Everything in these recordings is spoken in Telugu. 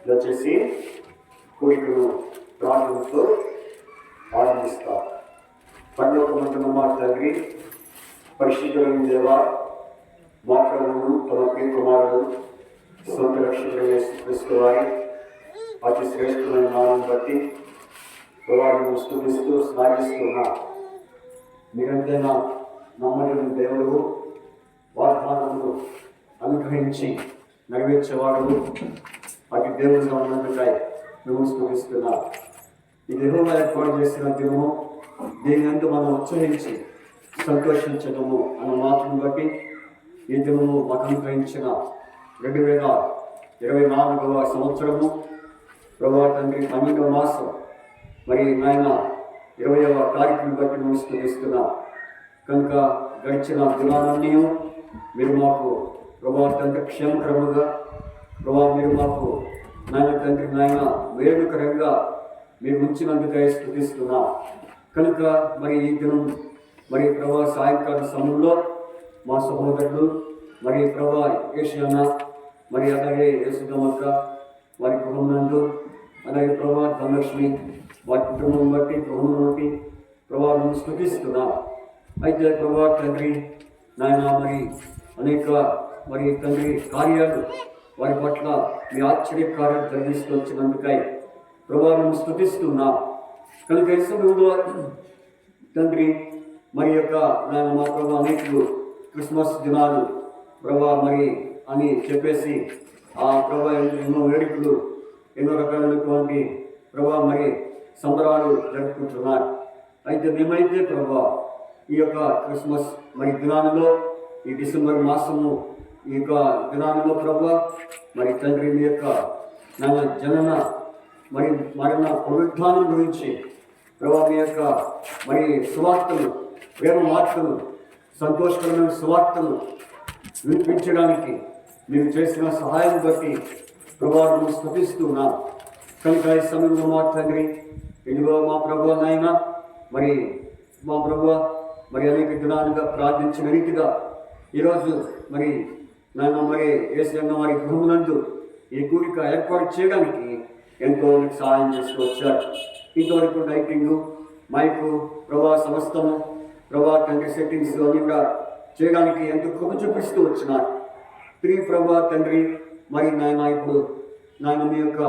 దయచేసి కోరికను ప్రార్థనతో ఆరంభిస్తా. పరలోకమందున్న మా తండ్రి, పరిశుద్ధులైన దేవా, మా ప్రభువును తమ ప్రియ కుమారుడు సొంత రక్షకుడైన యేసుక్రీస్తు వారి అతి శ్రేష్ఠమైన నామం బట్టి ప్రభువును స్తుతిస్తూ శ్లాఘిస్తున్నా. మీరంతైనా నమ్మకం దేవుడు, వాగ్దానములు అనుగ్రహించి నెరవేర్చేవాడు అటు దేవుడిగా ఉన్నందుకై మేము స్తుతిస్తున్నా. ఈ దినంలో ఏర్పాటు చేసిన దినము, దీని అందు మనం ఉత్సహించి సంతోషించడము అన్న మాటను బట్టి ఈ దినము మాకు అనుగ్రహించిన 2024వ సంవత్సరము ప్రభువా తండ్రి 12వ మాసం మరి నాయన 20వ తారీఖుని బట్టి మేము స్తుతిస్తున్నా. కనుక గడిచిన దినాలన్నీ మీరు మాకు ప్రభువా తండ్రి క్షేమకరముగా, ప్రభువా మీరు మాకు నాయన తండ్రి నాయన వేడుకరంగా మీరు ఉంచినందుకై స్తుతిస్తున్నా. కనుక మరి ఈ దినం మరి ప్రభా సాయంకాల సమయంలో మా సహోదరులు మరి ప్రభా యేషన్న మరి అలాగే యేసుదమ్మక్క వారి కుటుంబంలో, అలాగే ప్రభా ధనలక్ష్మి వారి కుటుంబం బట్టి గృహం బట్టి ప్రభావం స్తుతిస్తున్నా. అయితే ప్రభా తండ్రి నాయన మరి అనేక మరి తండ్రి కార్యాలు వారి పట్ల మీ ఆశ్చర్య కార్యాలు జరిగిస్తూ వచ్చినందుకై ప్రభావం స్తుతిస్తున్నా. కనుక ఈ సమయంలో తండ్రి మరి యొక్క నాయన మా ప్రభా అనేకులు క్రిస్మస్ దినాలు ప్రభా మరి అని చెప్పేసి ఆ ప్రభా ఎన్నో వేడుకలు, ఎన్నో రకాలైనటువంటి ప్రభా మరి సంబరాలు జరుపుకుంటున్నారు. అయితే మేమైతే ప్రభా ఈ యొక్క క్రిస్మస్ మరి దినాలలో, ఈ డిసెంబర్ మాసము ఈ యొక్క దినాలలో ప్రభా మరి తండ్రి మీ యొక్క నాన్న జనన మరి మరణ పునరుద్ధానం గురించి ప్రభా మీ యొక్క మరి సువార్తలు, ప్రేమ వార్తలు, సంతోషకరమైన సువార్తలు వినిపించడానికి మీరు చేసిన సహాయం బట్టి ప్రభావం స్తుతిస్తున్నాం. కనుక ఈ సమయంలో మా తండ్రి ఇదిగో మా ప్రభు నాయన మరి మా ప్రభు మరి అనేక దినాలుగా ప్రార్థించిన రీతిగా ఈరోజు మరి నాయన మరి యేసన్న వారి గృహమునందు ఈ కూడిక ఏర్పాటు చేయడానికి ఎంతో సహాయం చేసుకొచ్చారు. ఇంతవరకు లైటింగు, మైకు, ప్రభా సమస్తము ప్రభా తండ్రి సెట్టింగ్స్ అన్ని కూడా చేయడానికి ఎంతో కృప చూపిస్తూ వచ్చినారు. తిరిగి ప్రభా తండ్రి మరి నాయన ఇప్పుడు నాయన మీ యొక్క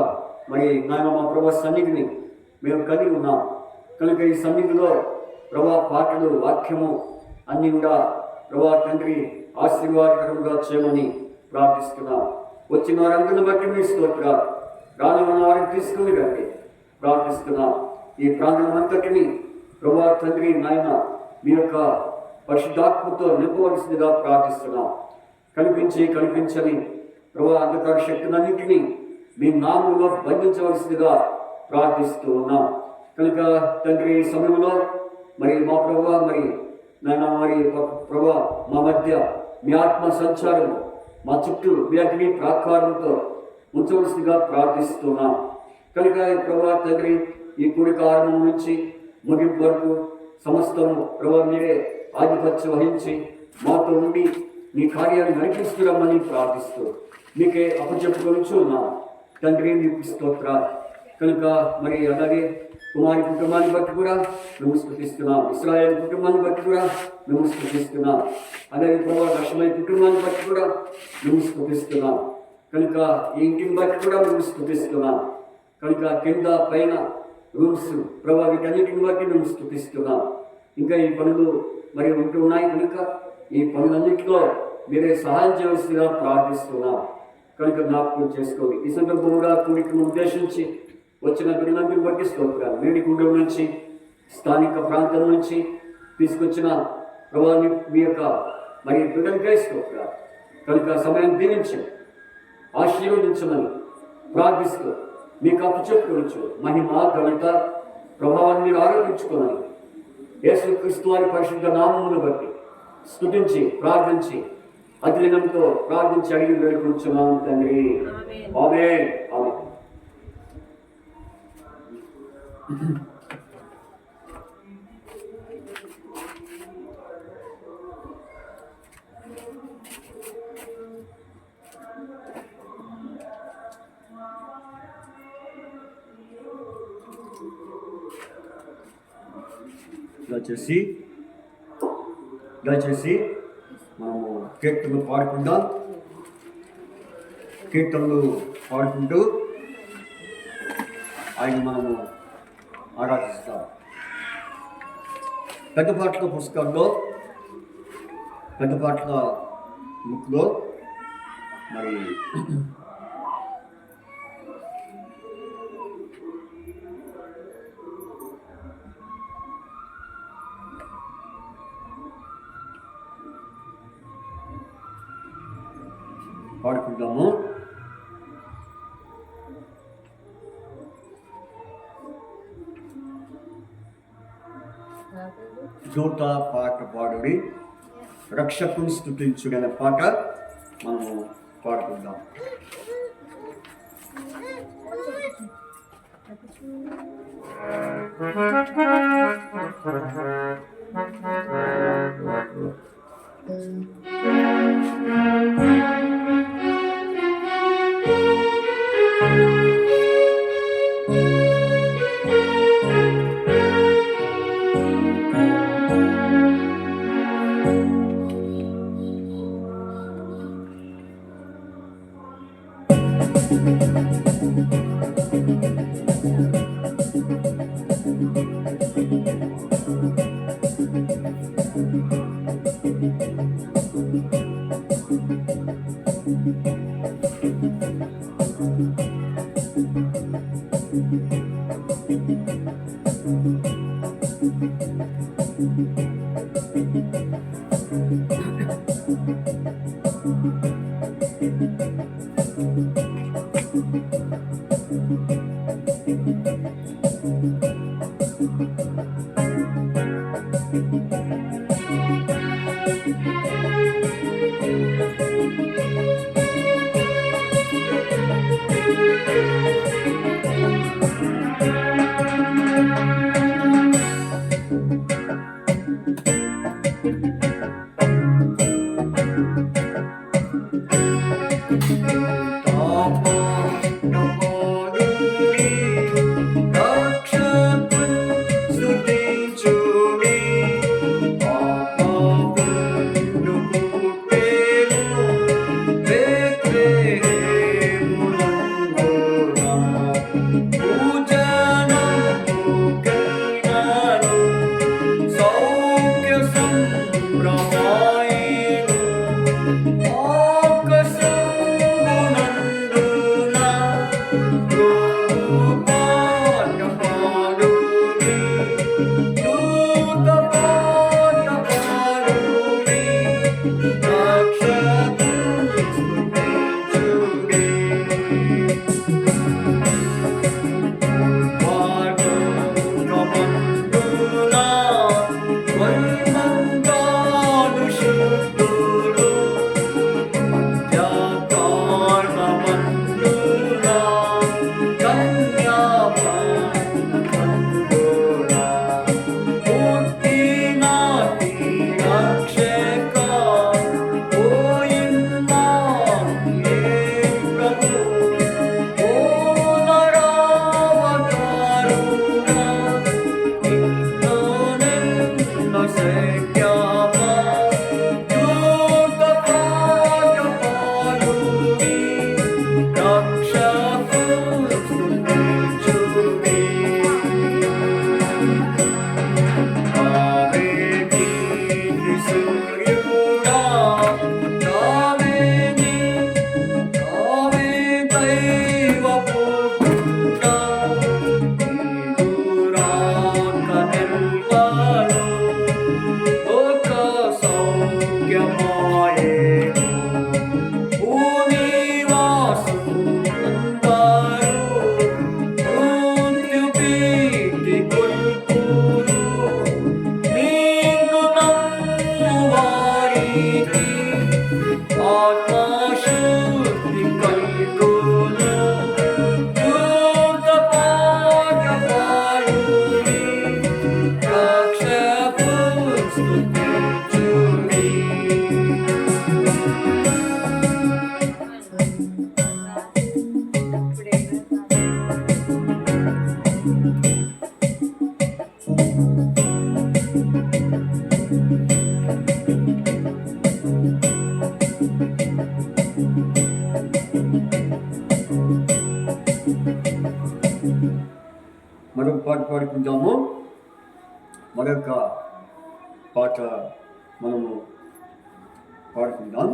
మరి నాయన మా ప్రభా సన్నిధిని మేము కలిగి ఉన్నాం. కనుక ఈ సన్నిధిలో ప్రభా పాటలు, వాక్యము అన్నీ కూడా ప్రభా తండ్రి ఆశీర్వాదకరంగా చేయమని ప్రార్థిస్తున్నాం. వచ్చిన వారందరిని బట్టి మీ స్తోత్రాలు, రాని ఉన్న వారిని తీసుకుని రండి ప్రార్థిస్తున్నాం. ఈ ప్రాంతం అంతటిని ప్రభా తండ్రి నాయన మీ యొక్క పరిశుద్ధాత్మతో నింపవలసిందిగా ప్రార్థిస్తున్నాం. కనిపించని ప్రభా అంధకార శక్తులన్నింటినీ మీ నామంలో బంధించవలసిందిగా ప్రార్థిస్తూ ఉన్నాం. కనుక తండ్రి ఈ సమయంలో మరి మా ప్రభా మరి నాయన మరి ప్రభా మా మధ్య మీ ఆత్మ సంచారం మా చుట్టూ మీ అగ్ని ప్రాకారంతో ఉంచవలసిందిగా ప్రార్థిస్తున్నాం. కనుక ప్రభా తండ్రి ఈ కూడిక ఆరంభం నుంచి ముగింపు వరకు సమస్తము ప్రభా మీరే ఆధిపత్యం వహించి మాతో ఉండి మీ కార్యాన్ని నడిపిస్తున్నామని ప్రార్థిస్తూ మీకే అప్పచెప్పుకొనిచ్చు ఉన్నాం తండ్రి. మీకు స్తోత్రాలు. కనుక మరి అలాగే కుమారి కుటుంబాన్ని బట్టి కూడా మేము స్తుతిస్తున్నాం. ఇశ్రాయేల్ కుటుంబాన్ని బట్టి కూడా మేము స్తుతిస్తున్నాం. అలాగే ప్రభా లక్ష్మయ్య కుటుంబాన్ని బట్టి కూడా మేము స్తుతిస్తున్నాం. కనుక ఈ ఇంటిని బట్టి కూడా మేము స్తుతిస్తున్నాం. కనుక కింద పైన రూమ్స్ ప్రభా వీటన్నిటిని బట్టి మేము స్తుతిస్తున్నాం. ఇంకా ఈ పనులు మరి ఉంటున్నాయి కనుక ఈ పనులన్నింటిలో మీరే సహాయం చేయవలసిందిగా ప్రార్థిస్తున్నాం. కనుక జ్ఞాపకం చేసుకోండి. ఈ సందర్భంగా కూడికను ఉద్దేశించి వచ్చిన బిడ్డలందరిని బట్టి స్తోత్రాలు. వేడిగుండం నుంచి, స్థానిక ప్రాంతం నుంచి తీసుకొచ్చిన ప్రభావాన్ని మీ యొక్క మరి బిడ్డలకై స్తోత్రాలు. కనుక సమయం దీవించి ఆశీర్వదించమని ప్రార్థిస్తూ మీకు అప్పచెప్పుకోవచ్చు. మహిమ, ఘనత, ప్రభావాన్ని మీరు ఆరోపించుకోమని యేసుక్రీస్తు వారి పరిశుద్ధ నామమును బట్టి స్తుతించి ప్రార్థించి అతిలినంతో ప్రార్థించి అడిగి వేడుకుంటున్నాం తండ్రి. ఆమేన్. ఆమేన్. దయచేసి మనము కీర్తనలు పాడుకుంటూ ఆయన మనము ఆరాధిస్తాం. పెద్ద పాటల పుస్తకంలో పెద్ద పాటల బుక్లో మరి పాడుకుంటాము. జోట పాట పాడుడి, రక్షకుని స్తుతించుడనే పాట మనము పాడుకుందాం. పాడుకుందాము. మరొక పాట మనము పాడుకుందాం.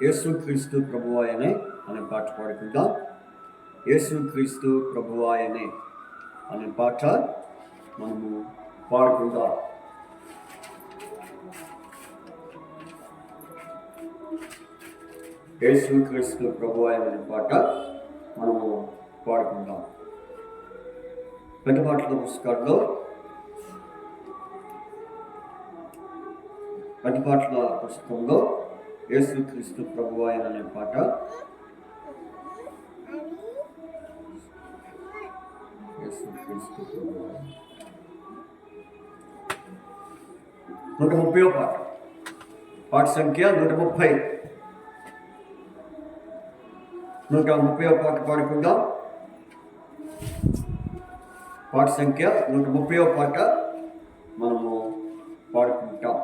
యేసుక్రీస్తు ప్రభువాయనే అనే పాట పాడుకుందాం. యేసుక్రీస్తు ప్రభువాయనే అనే పాట మనము పాడుకుందాం. యేసుక్రీస్తు ప్రభువాయనే అనే పాట మనము పాడుకుందాం. పెద్ద పాటల పుస్తకాల్లో పెద్ద పాటల పుస్తకంలో యేసుక్రీస్తు ప్రభువాయన అనే పాట యేసుక్రీస్తు ప్రభువాయన 130వ పాట, పాట సంఖ్య 130. 130వ పాట పాడుకుందాం. పాట సంఖ్య 130వ పాట మనము పాడుకుంటాం.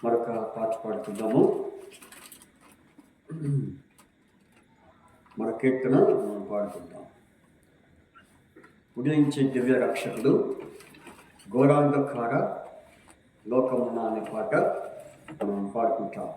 మరొక పాట పాడుతున్నాము. మన కీర్తన మనం పాడుకుంటాం. ఉదయించే దివ్య రక్షకుడు ఘోరాంధకార లోకమున అనే పాట మనం పాడుకుంటాం.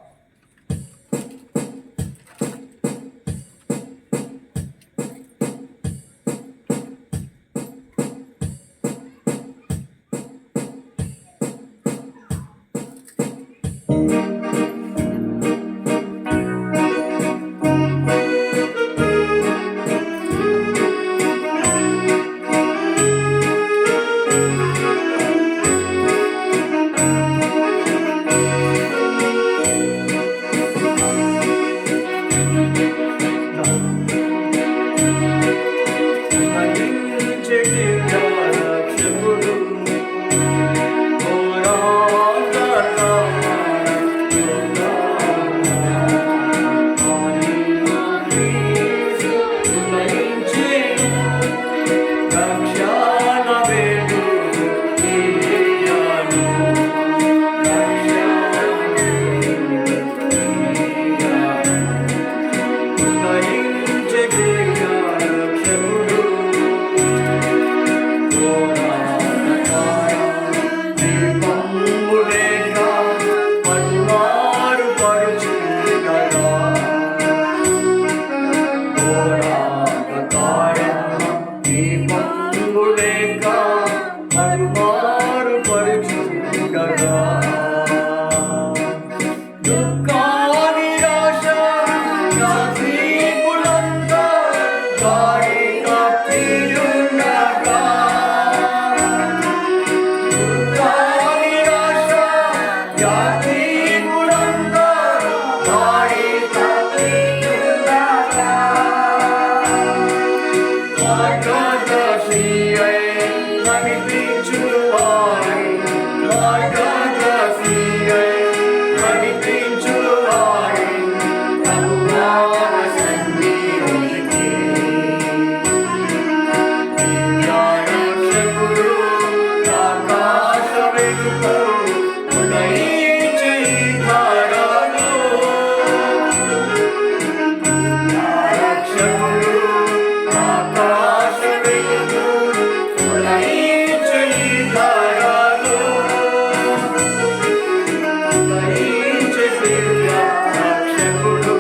మార్గదర్శి అయి నడిపించువాడై, మార్గదర్శి అయి నడిపించువాడై, ప్రభువాన సన్నిధికి దివ్యరక్షకుడు ఆకాశ వెలుగు ఉదయించే ధరలో, రక్షకుడు ఆకాశ వెలుగు ఉదయించే ధరలో, ఉదయించే దివ్య రక్షకుడు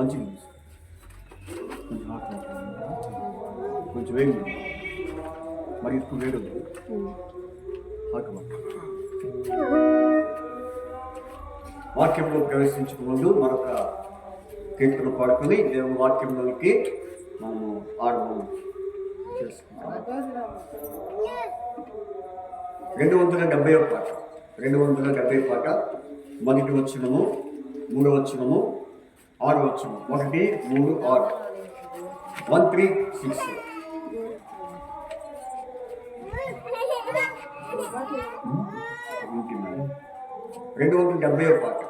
మంచిగా కొంచెం వేడి మరి ఎక్కువ వేడి వాక్యంలో ప్రవేశించక ముందు మరొక కీర్తన పాడుకొని దేవుని వాక్యంలోకి మనము ఆడము చేసుకుంటాము. 270 పాట 270 పాట మొదటి వచనము 3వ వచనము 6వ వచనము 1 3 6 136 270 పాట.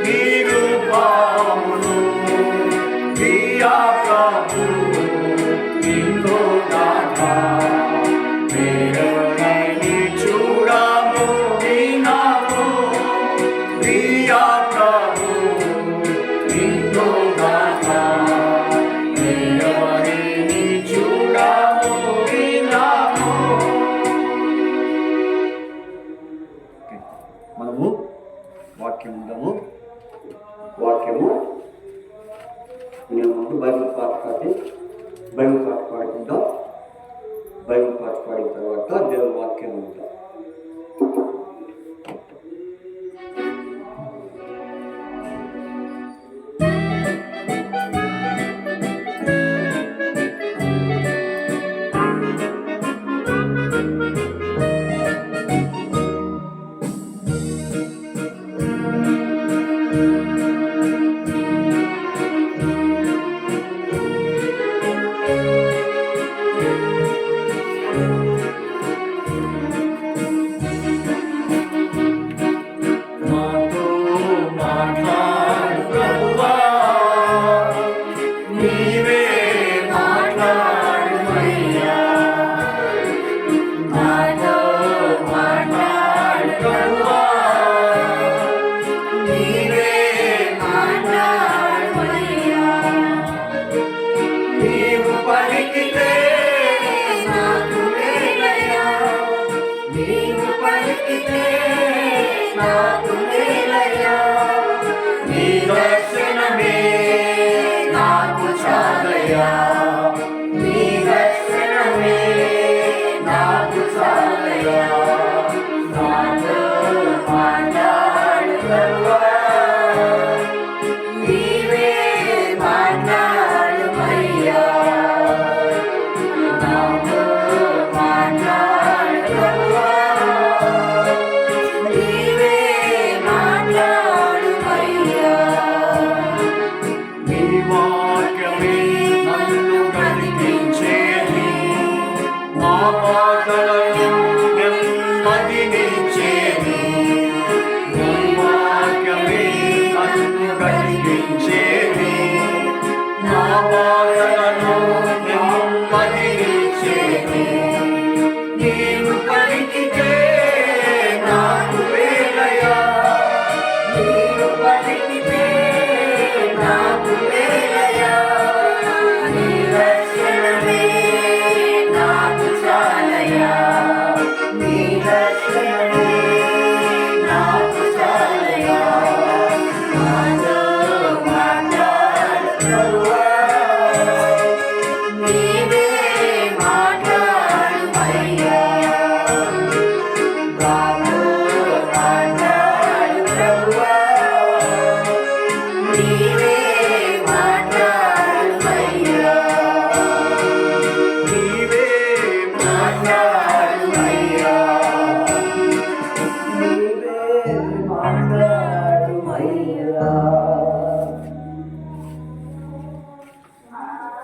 Viru పాడిన తర్వాత దేవుని వాక్యం ఉంటాం.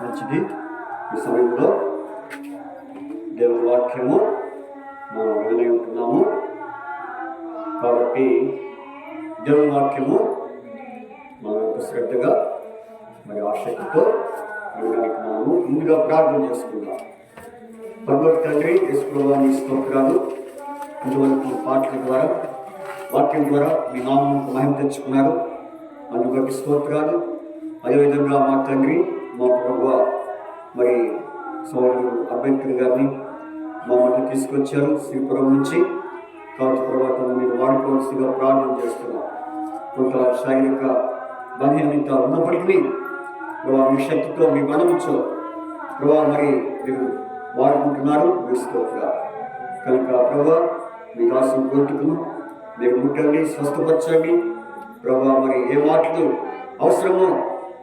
మంచిది. ఈ సమయంలో దేవుని వాక్యము మనం విని ఉంటున్నాము కాబట్టి దేవుని వాక్యము మనం శ్రద్ధగా మరి ఆసక్తితో వినడానికి మనము ముందుగా ప్రార్థన చేసుకుందాం. భగవత్ తండ్రి యేసుప్రభుని స్తోత్రాలు. ఇంతవరకు పాటల ద్వారా వాక్యం ద్వారా మీ నామమునకు మహిమ తెచ్చుకున్నారు, అందుబట్టి స్తోత్రాలు. అదేవిధంగా మా తండ్రి మా ప్రభువ మరి సోదరుడు అంబేద్కర్ గారిని మా మధ్య తీసుకొచ్చారు శ్రీపురం నుంచి. కాబట్టి ప్రభావం మీరు వాడుకోవాల్సిందిగా ప్రార్థన చేస్తున్నాం. కొంత శారీరక బలహీనత ఉన్నప్పటికీ ప్రభావ మీ శక్తితో మీ బలముతో ప్రభావ మరి మీరు వాడుకుంటున్నారు. మీరు స్తోత్రాలు. కనుక ప్రభావ మీ దాసం గొంతుకును మీరు ముట్టండి, స్వస్థపరచండి ప్రభావ. మరి ఏ మాటలు అవసరమో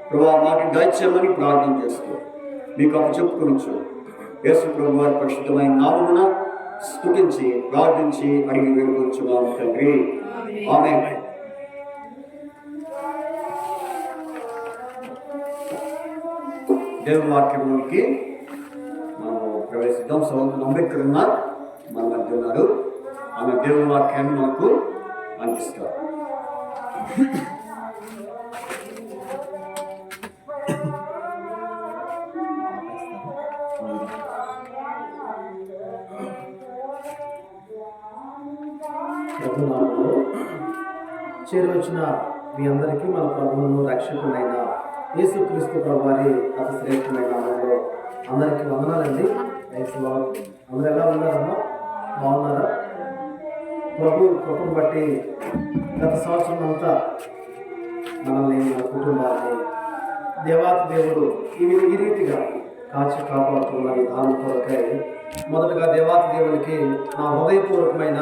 ప్రభావ మాటలు దయచేయమని ప్రార్థన చేస్తూ మీకు అప్పచెప్పుకొనొచ్చు. యేసు ప్రభు వారి పరిశుద్ధమైన నామమున స్తుతించి ప్రార్థించి అడిగి వేడుకొంచున్నాము తండ్రి, ఆమేన్. దేవుని వాక్యంలోకి మనము ప్రవేశిద్దాం. సోదరుడు అంబేద్కర్ ఉన్నారు, మన మధ్య ఉన్నారు. ఆమె దేవుని వాక్యాన్ని మనకు అందిస్తారు. చేరవచ్చిన మీ అందరికీ మన ప్రభువును రక్షకునైన యేసుక్రీస్తు ప్రభువారి అతి శ్రేష్టమైన నామములో అందరికీ వందనాలండి. అందరూ ఎలా ఉన్నారమ్మా? బాగున్నారా? ప్రభు కృపను బట్టి గత సంవత్సరం అంతా మనల్ని, మన కుటుంబాన్ని దేవాతి దేవుడు ఈ రీతిగా కాచి కాపాడుతున్న విధానం కొరకై మొదటగా దేవాతి దేవునికి నా హృదయపూర్వకమైన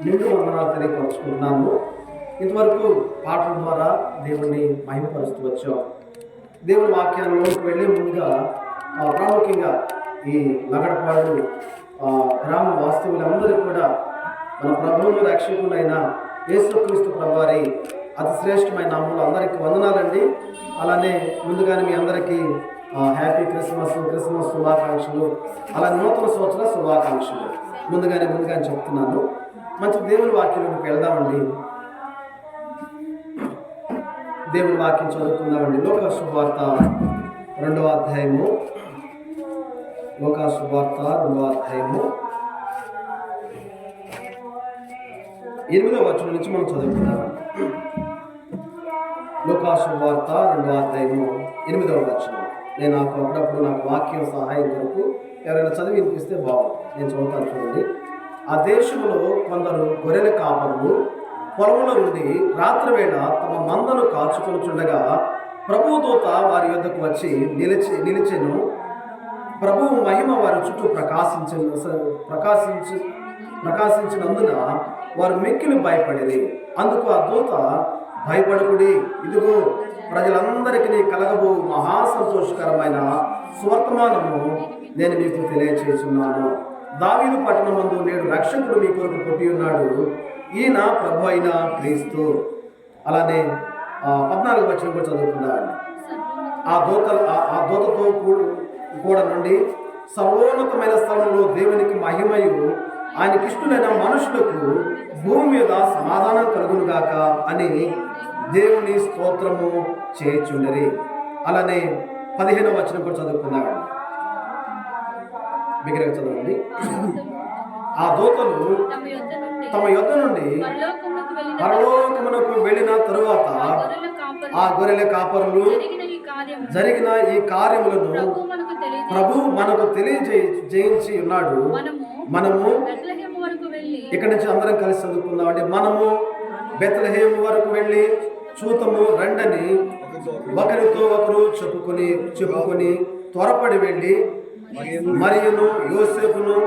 నిండు వందనాలు తెలియపరుచుకుంటున్నాను. ఇంతవరకు పాటల ద్వారా దేవుణ్ణి మహిమపరుస్తూ వచ్చాం. దేవుని వాక్యాల్లోకి వెళ్ళే ముందుగా ప్రాముఖ్యంగా ఈ లగడపాడు గ్రామ వాస్తవులందరూ కూడా మన ప్రభువును రక్షకుడైన యేసుక్రీస్తు ప్రభువారి అతి శ్రేష్టమైన నామంలో అందరికీ వందనాలండి. అలానే ముందుగానే మీ అందరికీ హ్యాపీ క్రిస్మస్ శుభాకాంక్షలు, అలా నూతన సంవత్సర శుభాకాంక్షలు ముందుగానే చెప్తున్నాను. మంచి దేవుని వాక్యంలోకి వెళ్దామండి. దేవుని వాక్యం చదువుకుందామండి. లోకా శుభవార్త 2వ అధ్యాయము. లోకా శుభవార్త 2వ అధ్యాయము 8వ వచనం నుంచి మనం చదువుకుందామండి. లోకా శుభవార్త 2వ అధ్యాయము 8వ వచనం. నేను అప్పుడప్పుడు నాకు వాక్యం సహాయం కొరకు ఎవరైనా చదివి వినిపిస్తే బాగుంది. నేను చదువుతాను చూడండి. ఆ దేశంలో కొందరు గొర్రెల కాపరులు పొలంలో నుండి రాత్రి వేళ తమ మందను కాచుకొనుచుండగా ప్రభువు దూత వారి యొద్దకు వచ్చి నిలిచెను. ప్రభువు మహిమ వారి చుట్టూ ప్రకాశించినందున వారు మిక్కిలి భయపడిరి. అందుకు ఆ దూత, భయపడకుడి, ఇదిగో ప్రజలందరికీ కలగబో మహా సంతోషకరమైన సువర్తమానము నేను మీకు తెలియచేస్తున్నాను. దావీదు పట్టణమందు నేడు రక్షకుడు మీ కొరకు పుట్టి ఉన్నాడు, ఈయన ప్రభు అయిన క్రీస్తు. అలానే 14వ వచనం కూడా చదువుకుందామండి. ఆ దూతతో కూడా నుండి సర్వోన్నతమైన స్థలంలో దేవునికి మహిమయు ఆయనకిష్టులైన మనుషులకు భూమి మీద సమాధానం కలుగునుగాక అని దేవుని స్తోత్రము చేయుచుండిరి. అలానే 15వ వచనం కూడా చదువుకున్నామండి. బిగ్గరగా చదవండి. ఆ దూతలు తమ యొద్ద నుండి పరలోకమునకు వెళ్ళిన తరువాత ఆ గొర్రెల కాపరులు జరిగిన ఈ కార్యములను ప్రభు మనకు తెలియజేయించి ఉన్నాడు. మనము ఇక్కడి నుంచి అందరం కలిసి చదువుకుందామండి. మనము బెత్లెహేము వరకు వెళ్ళి చూతము రండని ఒకరితో ఒకరు చెప్పుకొని త్వరపడి వెళ్ళి మరియును యోసేపును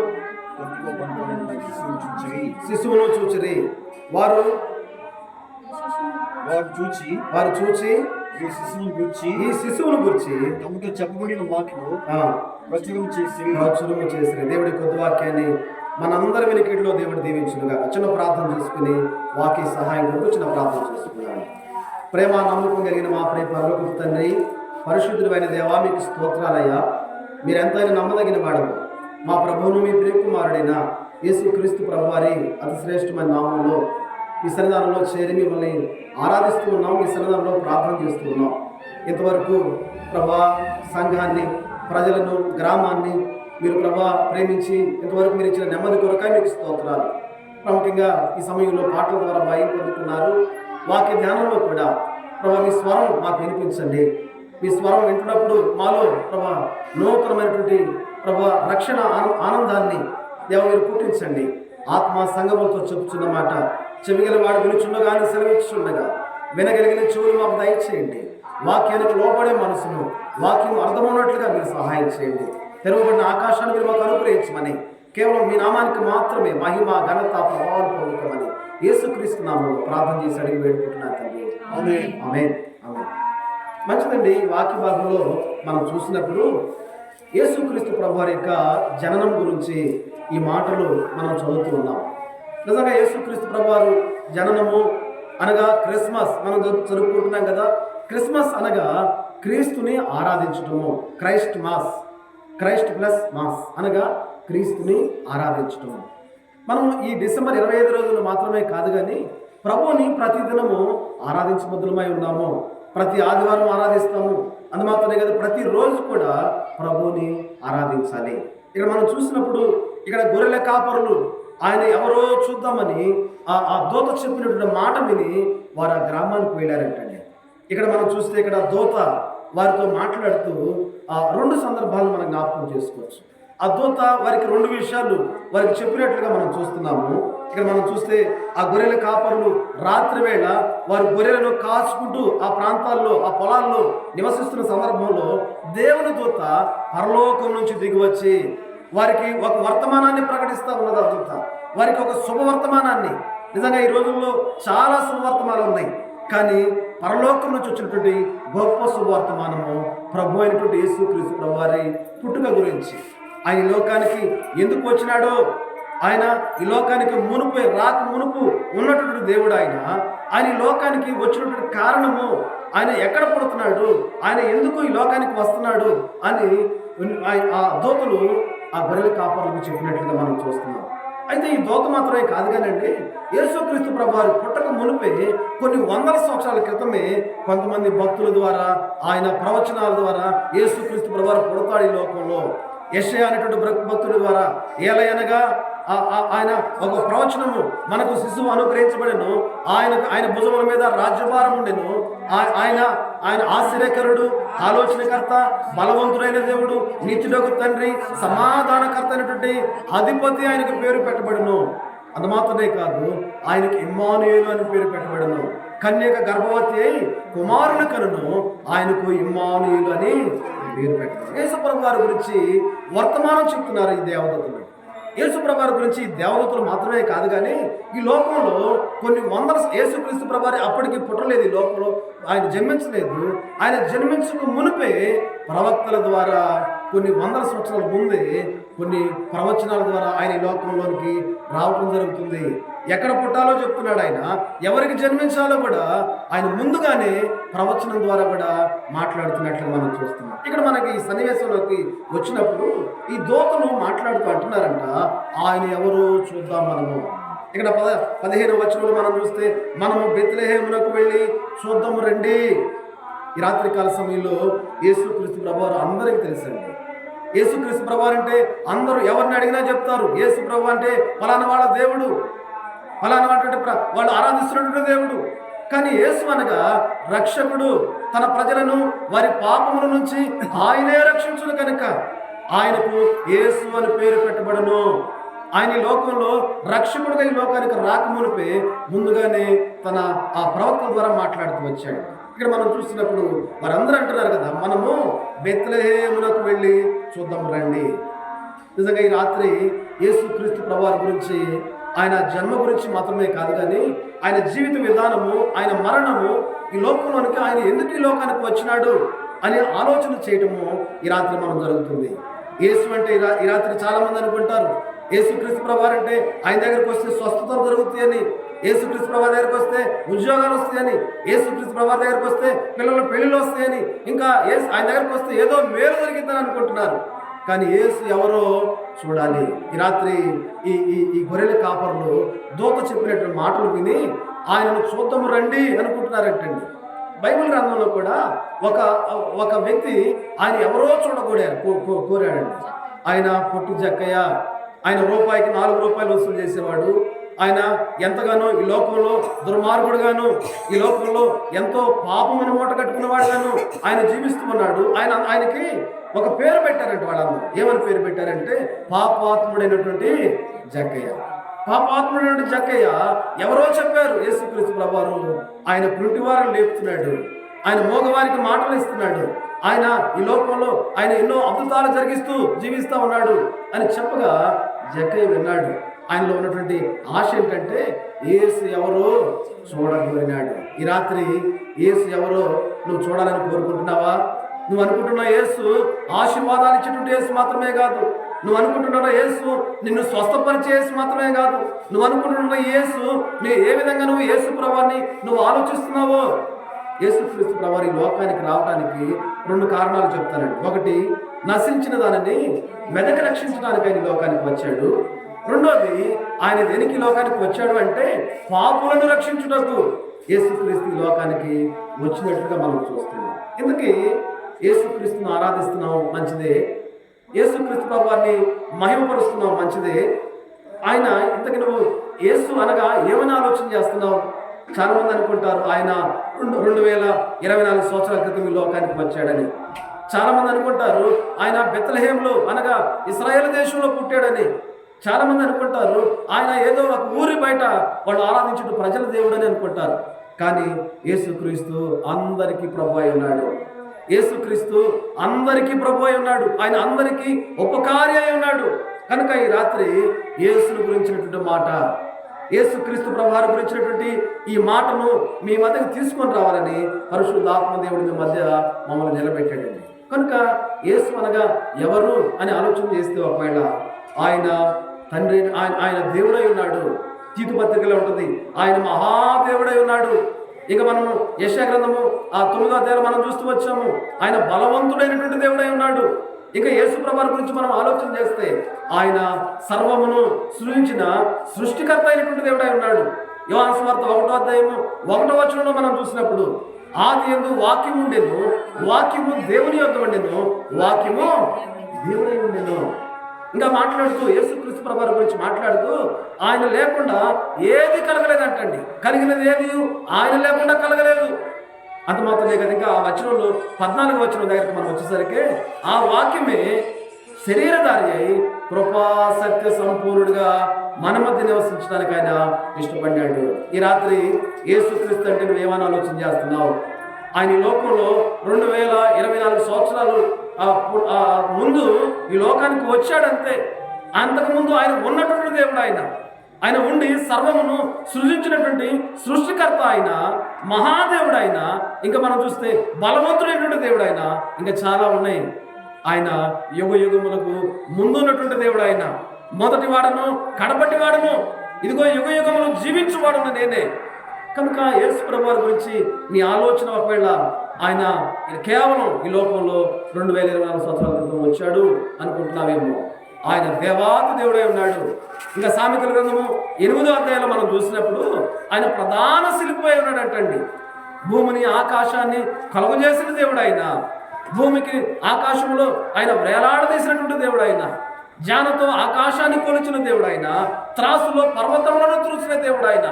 శిశువును చూచిరి. వారు చూచి ఈ శిశువును గురించి తమకు చెప్పబడిన మాటలు ప్రచురము చేసిరి. దేవుడి కొద్ది వాక్యాన్ని మనందరి వెనుకట్లో దేవుడు దీవించునుగా. చిన్న ప్రార్థన చేసుకుని వాక్య సహాయం కొరకు చిన్న ప్రార్థన చేసుకున్నాను. ప్రేమ నమ్మకం కలిగిన మా ప్రియ పరలోకపు తండ్రి, పరిశుద్ధుడైన దేవా, మీకు స్తోత్రాలయ్యా. మీరెంతైనా నమ్మదగిన వాడవు. మా ప్రభువును మీ ప్రియకుమారుడైన యేసుక్రీస్తు ప్రభువారి అతి శ్రేష్టమైన నామంలో ఈ సన్నిధానంలో చేరి మిమ్మల్ని ఆరాధిస్తూ ఉన్నాం. ఈ సన్నిధానంలో ప్రార్థన చేస్తూ ఉన్నాం. ఇంతవరకు ప్రభా సంఘాన్ని, ప్రజలను, గ్రామాన్ని మీరు ప్రభా ప్రేమించి ఇంతవరకు మీరు ఇచ్చిన నెమ్మది కొరకై మీకు స్తోత్రాలు. ప్రాముఖ్యంగా ఈ సమయంలో పాటల ద్వారా భయం పొందుతున్నారు. వాక్య ధ్యానంలో కూడా ప్రభా మీ స్వరం మాకు వినిపించండి. మీ స్వరం వింటున్నప్పుడు మాలో ప్రభా నూతనమైనటువంటి ప్రభా రక్షణ ఆనందాన్ని మీరు పుట్టించండి. ఆత్మ సంగములతో చెప్పుచున్న మాట చెవిగల వాడు వినుచుండగా సెలవిచ్చుండగా వినగలిగిన చెవులు మాకు దయచేయండి. వాక్యానికి లోబడే మనసును, వాక్యం అర్థమవునట్లుగా మీరు సహాయం చేయండి. తెరవబడిన ఆకాశాన్ని మీరు మాకు అనుగ్రహించమని, కేవలం మీ నామానికి మాత్రమే మహిమ, ఘనత, ప్రభావాలు పొందుతామని యేసుక్రీస్తు నామములో ప్రార్థన చేసి అడిగి వేడుకుంటున్నాను తండ్రి. ఆమేన్, ఆమేన్, ఆమేన్. మంచిదండి. ఈ వాక్య భాగంలో మనం చూసినప్పుడు యేసుక్రీస్తు ప్రభువారి యొక్క జననం గురించి ఈ మాటలు మనం చదువుతూ ఉన్నాం. నిజంగా యేసుక్రీస్తు ప్రభువారు జననము అనగా క్రిస్మస్ మనం జరుపుకుంటున్నాం కదా. క్రిస్మస్ అనగా క్రీస్తుని ఆరాధించటము. క్రైస్ట్ ప్లస్ మాస్ అనగా క్రీస్తుని ఆరాధించటము. మనం ఈ డిసెంబర్ 25 రోజులు మాత్రమే కాదు కానీ ప్రభువుని ప్రతిదినము ఆరాధించబద్దులమై ఉన్నాము. ప్రతి ఆదివారం ఆరాధిస్తాము. అందుమాత్రమే కదా ప్రతిరోజు కూడా ప్రభువుని ఆరాధించాలి. ఇక్కడ మనం చూసినప్పుడు ఇక్కడ గొర్రెల కాపరులు ఆయన ఎవరో చూద్దామని ఆ దూత చెప్పినటువంటి మాట విని వారు ఆ గ్రామానికి వెళ్ళారంటండి. ఇక్కడ మనం చూస్తే ఇక్కడ దూత వారితో మాట్లాడుతూ 2 సందర్భాలు మనం జ్ఞాపకం చేసుకోవచ్చు. ఆ దూత వారికి 2 విషయాలు వారికి చెప్పినట్లుగా మనం చూస్తున్నాము. ఇక్కడ మనం చూస్తే ఆ గొర్రెల కాపరులు రాత్రి వేళ వారి గొర్రెలను కాచుకుంటూ ఆ ప్రాంతాల్లో, ఆ పొలాల్లో నివసిస్తున్న సందర్భంలో దేవుని దూత పరలోకం నుంచి దిగివచ్చి వారికి ఒక వర్తమానాన్ని ప్రకటిస్తూ ఉన్నది ఆ దూత. వారికి ఒక శుభవర్తమానాన్ని. నిజంగా ఈ రోజుల్లో చాలా శుభవర్తమానాలు ఉన్నాయి, కానీ పరలోకం నుంచి వచ్చినటువంటి గొప్ప శుభవర్తమానము ప్రభు అయినటువంటి యేసుక్రీస్తు ప్రభు వారి పుట్టుక గురించి. ఆయన ఈ లోకానికి ఎందుకు వచ్చినాడో, ఆయన ఈ లోకానికి మునుపు రాక మునుపు ఉన్నటువంటి దేవుడు ఆయన ఈ లోకానికి వచ్చినటువంటి కారణము, ఆయన ఎక్కడ పుడుతున్నాడు, ఆయన ఎందుకు ఈ లోకానికి వస్తున్నాడు అని ఆ దూతలు ఆ గొర్రెల కాపర్లకు చెప్పినట్లుగా మనం చూస్తున్నాం. అయితే ఈ దూత మాత్రమే కాదు కానండి, యేసుక్రీస్తు ప్రభువారు పుట్టక మునిపే కొన్ని వందల సంవత్సరాల క్రితమే కొంతమంది భక్తుల ద్వారా, ఆయన ప్రవచనాల ద్వారా యేసుక్రీస్తు ప్రభువారు పుడతాడు ఈ లోకంలో. యెషయా అనేటువంటి భక్తుడి ద్వారా ఏలయనగా ఆయన ఒక ప్రవచనము మనకు శిశువు అనుగ్రహించబడెను, ఆయన భుజముల మీద రాజ్యభారం ఉండెను, ఆయన ఆశ్చర్యకరుడు, ఆలోచనకర్త, బలవంతుడైన దేవుడు, నిత్యుడగు తండ్రి, సమాధానకర్త అయినటువంటి అధిపతి ఆయనకు పేరు పెట్టబడును. అది మాత్రమే కాదు, ఆయనకి ఇమ్మానుయేలు అని పేరు పెట్టబడును. కన్యక గర్భవతి అయి కుమారుని కనును, ఆయనకు ఇమ్మానుయేలు అని పేరు పెట్టబడు. యేసుప్రభు వారి గురించి వర్తమానం చెప్తున్నారు ఈ దేవదూతలు. యేసుప్రభు వారి గురించి దేవదూతలు మాత్రమే కాదు, కానీ ఈ లోకంలో కొన్ని వందల, యేసుక్రీస్తు ప్రభువారు అప్పటికి పుట్టలేదు ఈ లోకంలో, ఆయన జన్మించలేదు. ఆయన జన్మించక మునిపే ప్రవక్తల ద్వారా కొన్ని వందల సంవత్సరాల ముందే కొన్ని ప్రవచనాల ద్వారా ఆయన ఈ లోకంలోనికి రావడం జరుగుతుంది. ఎక్కడ పుట్టాలో చెప్తున్నాడు ఆయన, ఎవరికి జన్మించాలో కూడా ఆయన ముందుగానే ప్రవచనం ద్వారా కూడా మాట్లాడుతున్నట్లు మనం చూస్తున్నాం. ఇక్కడ మనకి ఈ సన్నివేశంలోకి వచ్చినప్పుడు ఈ దూతలు మాట్లాడుతూ అంటున్నారంట, ఆయన ఎవరు చూద్దాం మనము. ఇక్కడ 15వ వచనంలో మనం చూస్తే, మనము బెత్లెహేమునకు వెళ్ళి చూద్దాము రండి. ఈ రాత్రికాల సమయంలో యేసుక్రీస్తు ప్రభువారు అందరికీ తెలుసండి. యేసుక్రీస్తు ప్రభువారు అంటే అందరూ ఎవరిని అడిగినా చెప్తారు, యేసు ప్రభు అంటే ఫలానా వాళ్ళ దేవుడు, ఫలానా వాళ్ళు ఆరాధిస్తున్నటువంటి దేవుడు. కానీ యేసు అనగా రక్షకుడు, తన ప్రజలను వారి పాపముల నుంచి ఆయనే రక్షించును కనుక ఆయనకు యేసు అని పేరు పెట్టబడను. ఆయన ఈ లోకంలో రక్షకుడుగా ఈ లోకానికి రాకమునిపే ముందుగానే తన ఆ ప్రవక్తల ద్వారా మాట్లాడుతూ వచ్చాడు. ఇక్కడ మనం చూసినప్పుడు వారందరూ అంటున్నారు కదా, మనము బెత్లెహేమునకు వెళ్ళి చూద్దాం రండి. నిజంగా ఈ రాత్రి యేసుక్రీస్తు ప్రభువారి గురించి, ఆయన జన్మ గురించి మాత్రమే కాదు, కానీ ఆయన జీవిత విధానము, ఆయన మరణము, ఈ లోకంలోనికి ఆయన ఎందుకు ఈ లోకానికి వచ్చినాడు అనే ఆలోచన చేయటము ఈ రాత్రి మనం జరుగుతుంది. యేసు అంటే ఈ రాత్రి చాలా మంది అనుకుంటారు, యేసుక్రీస్తు ప్రభువారు అంటే ఆయన దగ్గరికి వస్తే స్వస్థతలు జరుగుతాయని, యేసుక్రీస్తు ప్రభువారి దగ్గరికి వస్తే ఉద్యోగాలు వస్తాయని, యేసుక్రీస్తు ప్రభువారి దగ్గరికి వస్తే పిల్లల పెళ్ళిళ్ళు వస్తాయని, ఇంకా ఆయన దగ్గరికి వస్తే ఏదో మేలు జరిగిందని అనుకుంటున్నారు. కానీ యేసు ఎవరో చూడాలి. ఈ రాత్రి ఈ గొర్రెల కాపర్లు దూత చెప్పినటువంటి మాటలు విని ఆయనను చూద్దాము రండి అనుకుంటున్నారంటండి. బైబిల్ గ్రంథంలో కూడా ఒక వ్యక్తి ఆయన ఎవరో కోరాడండి. ఆయన పొట్టి జక్కయ్య, ఆయన రూపాయికి 4 రూపాయలు వసూలు చేసేవాడు. ఆయన ఎంతగానో ఈ లోకంలో దుర్మార్గుడుగాను, ఈ లోకంలో ఎంతో పాపమును మూట కట్టుకున్నవాడుగాను ఆయన జీవిస్తూ ఉన్నాడు. ఆయనకి ఒక పేరు పెట్టారంట వాళ్ళందరూ. ఏమని పేరు పెట్టారంటే పాపాత్ముడైనటువంటి జక్కయ్య. పాపాత్ముడైనటువంటి జక్కయ్య ఎవరో చెప్పారు, యేసుక్రీస్తు ప్రభువారు ఆయన కుంటివారిని లేపుతున్నాడు, ఆయన మోగవారికి మాటలు ఇస్తున్నాడు, ఆయన ఈ లోకంలో ఆయన ఎన్నో అద్భుతాలు జరిగిస్తూ జీవిస్తూ ఉన్నాడు అని చెప్పగా జక్కయ్య విన్నాడు. ఆయనలో ఉన్నటువంటి ఆశ ఏంటంటే యేసు ఎవరో చూడగలిగినాడు. ఈ రాత్రి యేసు ఎవరో నువ్వు చూడాలని కోరుకుంటున్నావా? నువ్వు అనుకుంటున్న యేసు ఆశీర్వాదాలు ఇచ్చేటువంటి యేసు మాత్రమే కాదు, నువ్వు అనుకుంటున్న యేసు నిన్ను స్వస్థపరిచే యేసు మాత్రమే కాదు, నువ్వు అనుకుంటున్న యేసు ఏ విధంగా నువ్వు యేసు ప్రభువాన్ని నువ్వు ఆలోచిస్తున్నావో, యేసుక్రీస్తు ప్రభువారు ఈ లోకానికి రావడానికి 2 కారణాలు చెప్తానండి. ఒకటి, నశించిన దానిని వెనక రక్షించడానికి ఆయన లోకానికి వచ్చాడు. రెండోది, ఆయన దేనికి లోకానికి వచ్చాడు అంటే పాపులను రక్షించుటకు యేసుక్రీస్తు ఈ లోకానికి వచ్చినట్లుగా మనం చూస్తున్నాం. ఎందుకు యేసుక్రీస్తును ఆరాధిస్తున్నాం మంచిదే, యేసుక్రీస్తు ప్రభువారిని మహిమపరుస్తున్నాం మంచిదే. ఆయన ఇంతకు నువ్వు యేసు అనగా ఏమని ఆలోచన చేస్తున్నావు? చాలా మంది అనుకుంటారు ఆయన 2024 సంవత్సరాల క్రితం ఈ లోకానికి వచ్చాడని. చాలా మంది అనుకుంటారు ఆయన బెత్లెహేములో అనగా ఇశ్రాయేలు దేశంలో పుట్టాడని. చాలా మంది అనుకుంటారు ఆయన ఏదో ఒక ఊరి బయట వాళ్ళు ఆరాధించుట ప్రజల దేవుడని అనుకుంటారు. కానీ యేసుక్రీస్తు అందరికీ ప్రభువై ఉన్నాడు. యేసుక్రీస్తు అందరికీ ప్రభు అయి ఉన్నాడు. ఆయన అందరికీ ఉపకారి అయి ఉన్నాడు. కనుక ఈ రాత్రి యేసును గురించినటువంటి మాట, యేసుక్రీస్తు ప్రభువారి గురించినటువంటి ఈ మాటను మీ మధ్యకు తీసుకొని రావాలని పరిశుద్ధాత్మ దేవుడు మీ మధ్య మమ్మల్ని నిలబెట్టాడండి. కనుక యేసు అనగా ఎవరు అని ఆలోచన చేస్తే ఒకవేళ ఆయన తండ్రి, ఆయన దేవుడై ఉన్నాడు. తీతు పత్రికలో ఉంటుంది, ఆయన మహాదేవుడై ఉన్నాడు. ఇక మనము యెషయా గ్రంథము 9వ అధ్యాయం మనం చూస్తూ వచ్చాము, ఆయన బలవంతుడైనటువంటి దేవుడై ఉన్నాడు. ఇక యేసు ప్రభువారి గురించి మనం ఆలోచన చేస్తే ఆయన సర్వమును సృజించిన సృష్టికర్త అయినటువంటి దేవుడై ఉన్నాడు. యోహాను సువార్త 1వ అధ్యాయము 1వ వచనంలో మనం చూసినప్పుడు, ఆది యందు వాక్యము ఉండెను, వాక్యము దేవుని యొద్ద ఉండెను, వాక్యము దేవుడై ఉండెను. ఇంకా మాట్లాడుతూ యేసుక్రీస్తు ప్రభువారి గురించి మాట్లాడుతూ ఆయన లేకుండా ఏది కలగలేదంటండి. కలిగినది ఏది ఆయన లేకుండా కలగలేదు. అంత మాత్రమే కదా, ఇంకా ఆ వచనంలో 14వ వచనం దగ్గరికి మనం వచ్చేసరికి ఆ వాక్యమే శరీరధారి అయి కృపా సత్య సంపూర్ణుడిగా మన మధ్య నివసించడానికి ఆయన ఇష్టపడ్డాడు. ఈ రాత్రి యేసుక్రీస్తు అంటే నువ్వేమని ఆలోచన చేస్తున్నావు? ఆయన ఈ లోకంలో 2024 సంవత్సరాలు ముందు ఈ లోకానికి వచ్చాడంతే. అంతకుముందు ఆయన ఉన్నటువంటి దేవుడు. ఆయన ఉండి సర్వమును సృజించినటువంటి సృష్టికర్త ఆయన, మహాదేవుడు ఆయన. ఇంకా మనం చూస్తే బలవంతుడైనటువంటి దేవుడు ఆయన. ఇంకా చాలా ఉన్నాయి. ఆయన యుగ యుగములకు ముందున్నటువంటి దేవుడు ఆయన. మొదటి వాడను, కడపటి వాడను, ఇదిగో యుగ యుగములు జీవించువాడును నేనే. కనుక యేసు ప్రభువారి గురించి నీ ఆలోచన ఒకవేళ ఆయన కేవలం ఈ లోకంలో 2024 సంవత్సరాల క్రితం వచ్చాడు అనుకుంటున్నావేమో, ఆయన దేవాతి దేవుడై ఉన్నాడు. ఇంకా సామెతల గ్రంథము 8వ అధ్యాయంలో మనం చూసినప్పుడు ఆయన ప్రధాన శిల్పి అయి ఉన్నాడంటండి. భూమిని ఆకాశాన్ని కలుగజేసిన దేవుడు ఆయన. భూమికి ఆకాశంలో ఆయన వేలాడదీసినటువంటి దేవుడు ఆయన. జ్ఞానంతో ఆకాశాన్ని కొలిచిన దేవుడు ఆయన. త్రాసులో పర్వతములను తుడిచిన దేవుడు ఆయన.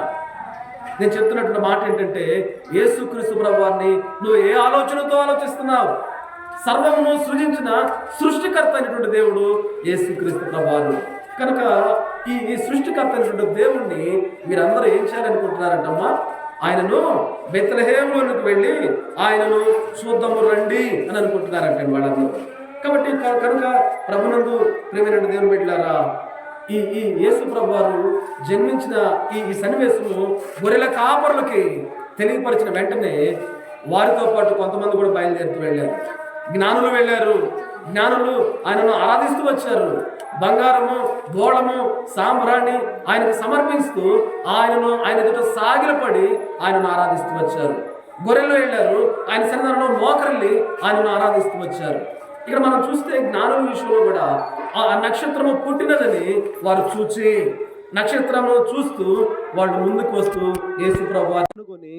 నేను చెప్తున్నటువంటి మాట ఏంటంటే, యేసుక్రీస్తు ప్రభువారిని నువ్వు ఏ ఆలోచనతో ఆలోచిస్తున్నావు? సర్వమును సృజించిన సృష్టికర్త అయినటువంటి దేవుడు యేసుక్రీస్తు ప్రభువారు. కనుక ఈ సృష్టికర్త అయినటువంటి దేవుణ్ణి మీరందరూ ఏం చేయాలనుకుంటున్నారంటమ్మా? ఆయనను బెత్లెహేములోనికి వెళ్ళి ఆయనను చూద్దాము రండి అని అనుకుంటున్నారంట వాళ్ళందరూ. కాబట్టి కనుక ప్రభునందు ప్రియమైన దేవుని బిడ్డలారా, ఈ యేసు ప్రభువారు జన్మించిన ఈ సన్నివేశము గొర్రెల కాపరులకి తెలియపరిచిన వెంటనే వారితో పాటు కొంతమంది కూడా బయలుదేరుతూ వెళ్ళారు. జ్ఞానులు వెళ్ళారు. జ్ఞానులు ఆయనను ఆరాధిస్తూ వచ్చారు. బంగారము, గోళము, సాంబ్రాణి ఆయనకు సమర్పిస్తూ ఆయన ఎదుట సాగిలపడి ఆయనను ఆరాధిస్తూ వచ్చారు. గొర్రెలు వెళ్ళారు. ఆయన సన్నిధానంలో మోకరిల్లి ఆయనను ఆరాధిస్తూ వచ్చారు. ఇక్కడ మనం చూస్తే జ్ఞానుల విషయంలో కూడా ఆ నక్షత్రము పుట్టినదని వారు చూచి, నక్షత్రము చూస్తూ వాళ్ళు ముందుకు వస్తూ యేసు ప్రభువారిని అనుకొని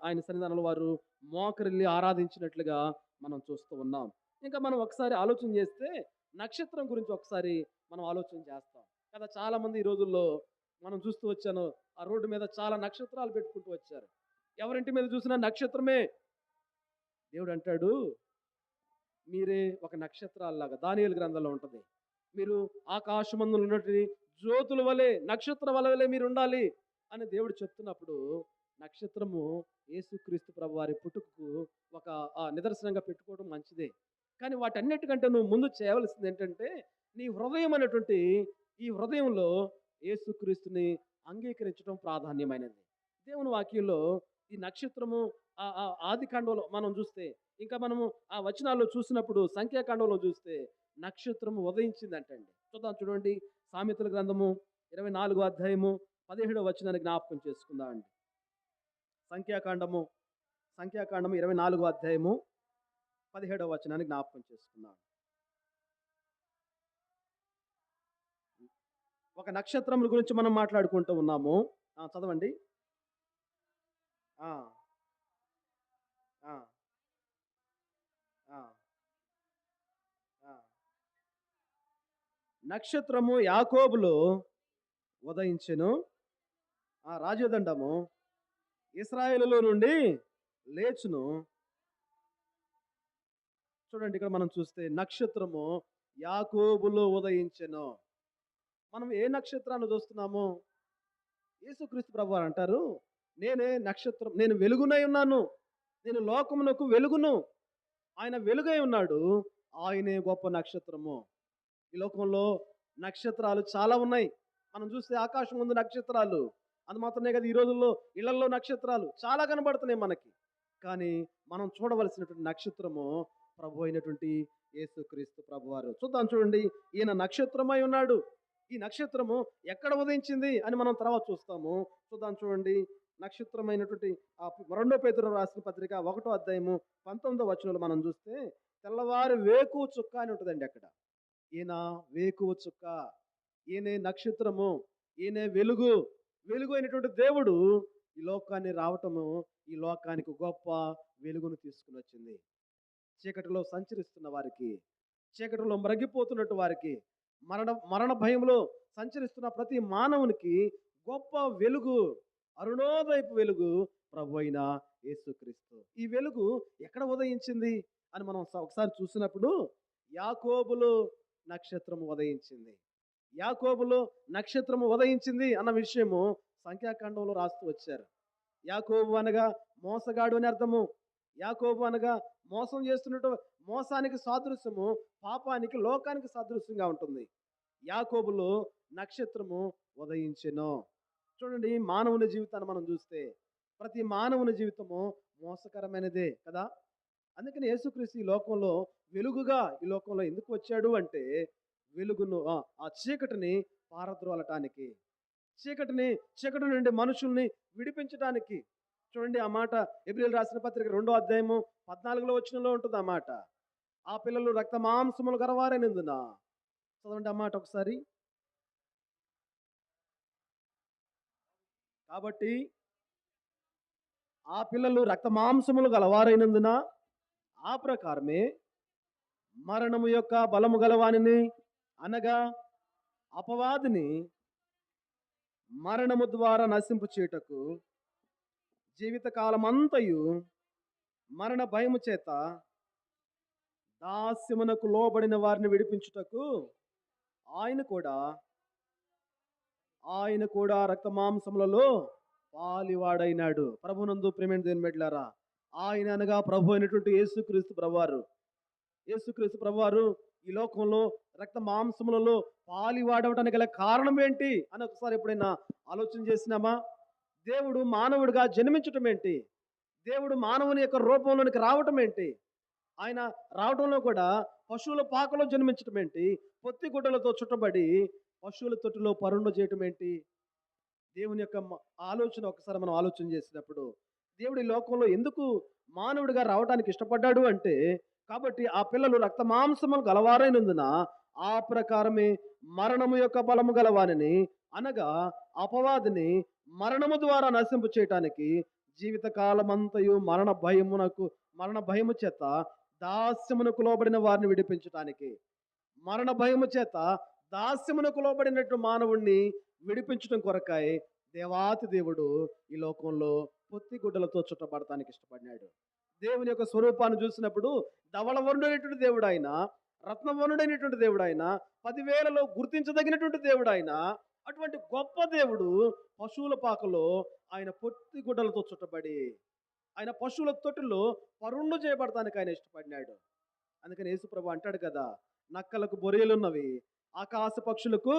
ఆయన సన్నిధానంలో వారు మోకరిల్లి ఆరాధించినట్లుగా మనం చూస్తూ ఉన్నాం. ఇంకా మనం ఒకసారి ఆలోచన చేస్తే నక్షత్రం గురించి ఒకసారి మనం ఆలోచన చేస్తాం కదా. చాలా మంది ఈ రోజుల్లో మనం చూస్తూ వచ్చాను, ఆ రోడ్డు మీద చాలా నక్షత్రాలు పెట్టుకుంటూ వచ్చారు. ఎవరింటి మీద చూసినా నక్షత్రమే. దేవుడు అంటాడు, మీరే ఒక నక్షత్రాల్లాగా, దానియేలు గ్రంథంలో ఉంటుంది, మీరు ఆకాశమందున ఉన్నటువంటి జ్యోతుల వలె, నక్షత్రం వలె మీరు ఉండాలి అని దేవుడు చెప్తున్నప్పుడు, నక్షత్రము యేసుక్రీస్తు ప్రభువారి పుట్టుకకు ఒక నిదర్శనంగా పెట్టుకోవడం మంచిదే. కానీ వాటన్నిటికంటే నువ్వు ముందు చేయవలసింది ఏంటంటే, నీ హృదయం అనేటువంటి ఈ హృదయంలో యేసుక్రీస్తుని అంగీకరించడం ప్రాధాన్యమైనది. దేవుని వాక్యంలో ఈ నక్షత్రము ఆది కాండంలో మనం చూస్తే, ఇంకా మనము ఆ వచనాల్లో చూసినప్పుడు సంఖ్యాకాండంలో చూస్తే నక్షత్రము ఉదయించిందంటండి. చూడండి, సామెతల గ్రంథము 24వ అధ్యాయము 17వ వచనాన్ని జ్ఞాపకం చేసుకుందాం అండి. సంఖ్యాకాండము 24వ అధ్యాయము 17వ వచనాన్ని జ్ఞాపకం చేసుకుందాం. ఒక నక్షత్రం గురించి మనం మాట్లాడుకుంటూ ఉన్నాము. చదవండి. నక్షత్రము యాకోబులో ఉదయించెను, ఆ రాజదండము ఇశ్రాయేలులో నుండి లేచును. చూడండి, ఇక్కడ మనం చూస్తే నక్షత్రము యాకోబులో ఉదయించెను. మనం ఏ నక్షత్రాన్ని చూస్తున్నాము? యేసుక్రీస్తు ప్రభువారు అంటారు, నేనే నక్షత్రం, నేను వెలుగునై ఉన్నాను, నేను లోకమునకు వెలుగును. ఆయన వెలుగై ఉన్నాడు. ఆయనే గొప్ప నక్షత్రము. ఈ లోకంలో నక్షత్రాలు చాలా ఉన్నాయి. మనం చూస్తే ఆకాశం ముందు నక్షత్రాలు, అది మాత్రమే కదా ఈ రోజుల్లో ఇళ్లలో నక్షత్రాలు చాలా కనబడుతున్నాయి మనకి. కానీ మనం చూడవలసినటువంటి నక్షత్రము ప్రభు అయినటువంటి యేసుక్రీస్తు ప్రభువారు. చూద్దాం చూడండి, ఈయన నక్షత్రమై ఉన్నాడు. ఈ నక్షత్రము ఎక్కడ ఉదయించింది అని మనం తర్వాత చూస్తాము. చూద్దాం చూడండి, నక్షత్రమైనటువంటి ఆ 2 పేతురు రాసిన పత్రిక 1వ అధ్యాయము 19వ వచనంలో మనం చూస్తే తెల్లవారి వేకువ చుక్క అని ఉంటుందండి అక్కడ. ఈయన వేకువ చుక్క, ఈయనే నక్షత్రము, ఈయనే వెలుగు. వెలుగు అయినటువంటి దేవుడు ఈ లోకాన్ని రావటము, ఈ లోకానికి గొప్ప వెలుగును తీసుకుని వచ్చింది. చీకటిలో సంచరిస్తున్న వారికి, చీకటిలో మ్రగిపోతున్నట్టు వారికి, మరణ మరణ భయంలో సంచరిస్తున్న ప్రతి మానవునికి గొప్ప వెలుగు, అరుణోదయపు వెలుగు ప్రభు అయిన యేసుక్రీస్తు. ఈ వెలుగు ఎక్కడ ఉదయించింది అని మనం ఒకసారి చూసినప్పుడు యాకోబులో నక్షత్రము ఉదయించింది. యాకోబులో నక్షత్రము ఉదయించింది అన్న విషయము సంఖ్యాకాండంలో రాస్తూ వచ్చారు. యాకోబు అనగా మోసగాడు అని అర్థము. యాకోబు అనగా మోసం చేస్తున్నట్టు, మోసానికి సాదృశ్యము, పాపానికి, లోకానికి సాదృశ్యంగా ఉంటుంది. యాకోబులో నక్షత్రము ఉదయించెను. చూడండి, మానవుని జీవితాన్ని మనం చూస్తే ప్రతి మానవుని జీవితము మోసకరమైనదే కదా. అందుకని యేసుక్రీస్తు ఈ లోకంలో వెలుగుగా ఈ లోకంలో ఎందుకు వచ్చాడు అంటే వెలుగును, ఆ చీకటిని పారద్రోలటానికి, చీకటి నుండి మనుషుల్ని విడిపించడానికి. చూడండి, ఆ మాట ఎబ్రియలు రాసిన పత్రిక 2వ అధ్యాయము 14వ వచనంలో ఉంటుంది ఆ మాట. ఆ పిల్లలు రక్త మాంసములు గలవారైనందున. చదవండి ఆ మాట ఒకసారి. కాబట్టి ఆ పిల్లలు రక్త మాంసములు గలవారైనందున ఆ ప్రకారమే మరణము యొక్క బలము గలవానిని, అనగా అపవాదిని మరణము ద్వారా నశింపు చేయుటకు జీవితకాలమంతయు మరణ భయము చేత దాస్యమునకు లోబడిన వారిని విడిపించుటకు ఆయన కూడా రక్త మాంసములలో పాలివాడైనాడు. ప్రభునందు ప్రేమైన దేవుని బిడ్డలారా, ఆయన అనగా ప్రభు అయినటువంటి యేసుక్రీస్తు ప్రభువారు. యేసుక్రీస్తు ప్రభువారు ఈ లోకంలో రక్త మాంసములలో పాలివాడవటానికి గల కారణం ఏంటి అని ఒకసారి ఎప్పుడైనా ఆలోచన చేసినామా? దేవుడు మానవుడిగా జన్మించటం ఏంటి? దేవుడు మానవుని యొక్క రూపంలోనికి రావటం ఏంటి? ఆయన రావడంలో కూడా పశువుల పాకలో జన్మించటం ఏంటి? పొత్తి గుడ్డలతో చుట్టబడి పశువుల తొట్టులో పరుండ చేయటం ఏంటి? దేవుని యొక్క ఆలోచన ఒకసారి మనం ఆలోచన చేసినప్పుడు, దేవుడు ఈ లోకంలో ఎందుకు మానవుడిగా రావడానికి ఇష్టపడ్డాడు అంటే, కాబట్టి ఆ పిల్లలు రక్త మాంసములు గలవారైనందున ఆ ప్రకారమే మరణము యొక్క బలము గలవానిని, అనగా అపవాదిని మరణము ద్వారా నశింపు చేయటానికి జీవితకాలమంతయు మరణ భయము చేత దాస్యమునకు లోబడిన వారిని విడిపించటానికి, మరణ భయము చేత దాస్యమునకు లోబడినట్టు మానవుణ్ణి విడిపించడం కొరకై దేవాతి దేవుడు ఈ లోకంలో పొత్తి గుడ్డలతో చుట్టబడటానికి ఇష్టపడినాడు. దేవుని యొక్క స్వరూపాన్ని చూసినప్పుడు ధవళవర్ణుడైనటువంటి దేవుడు ఆయన, రత్నవర్ణుడైనటువంటి దేవుడు ఆయన, 10,000లో గుర్తించదగినటువంటి దేవుడు ఆయన. అటువంటి గొప్ప దేవుడు పశువుల పాకలో ఆయన పొత్తి గుడ్డలతో చుట్టబడి ఆయన పశువుల తొట్టులో పరుండు చేయబడటానికి ఆయన ఇష్టపడినాడు. అందుకని యేసుప్రభు అంటాడు కదా, నక్కలకు బొరియలున్నవి, ఆకాశ పక్షులకు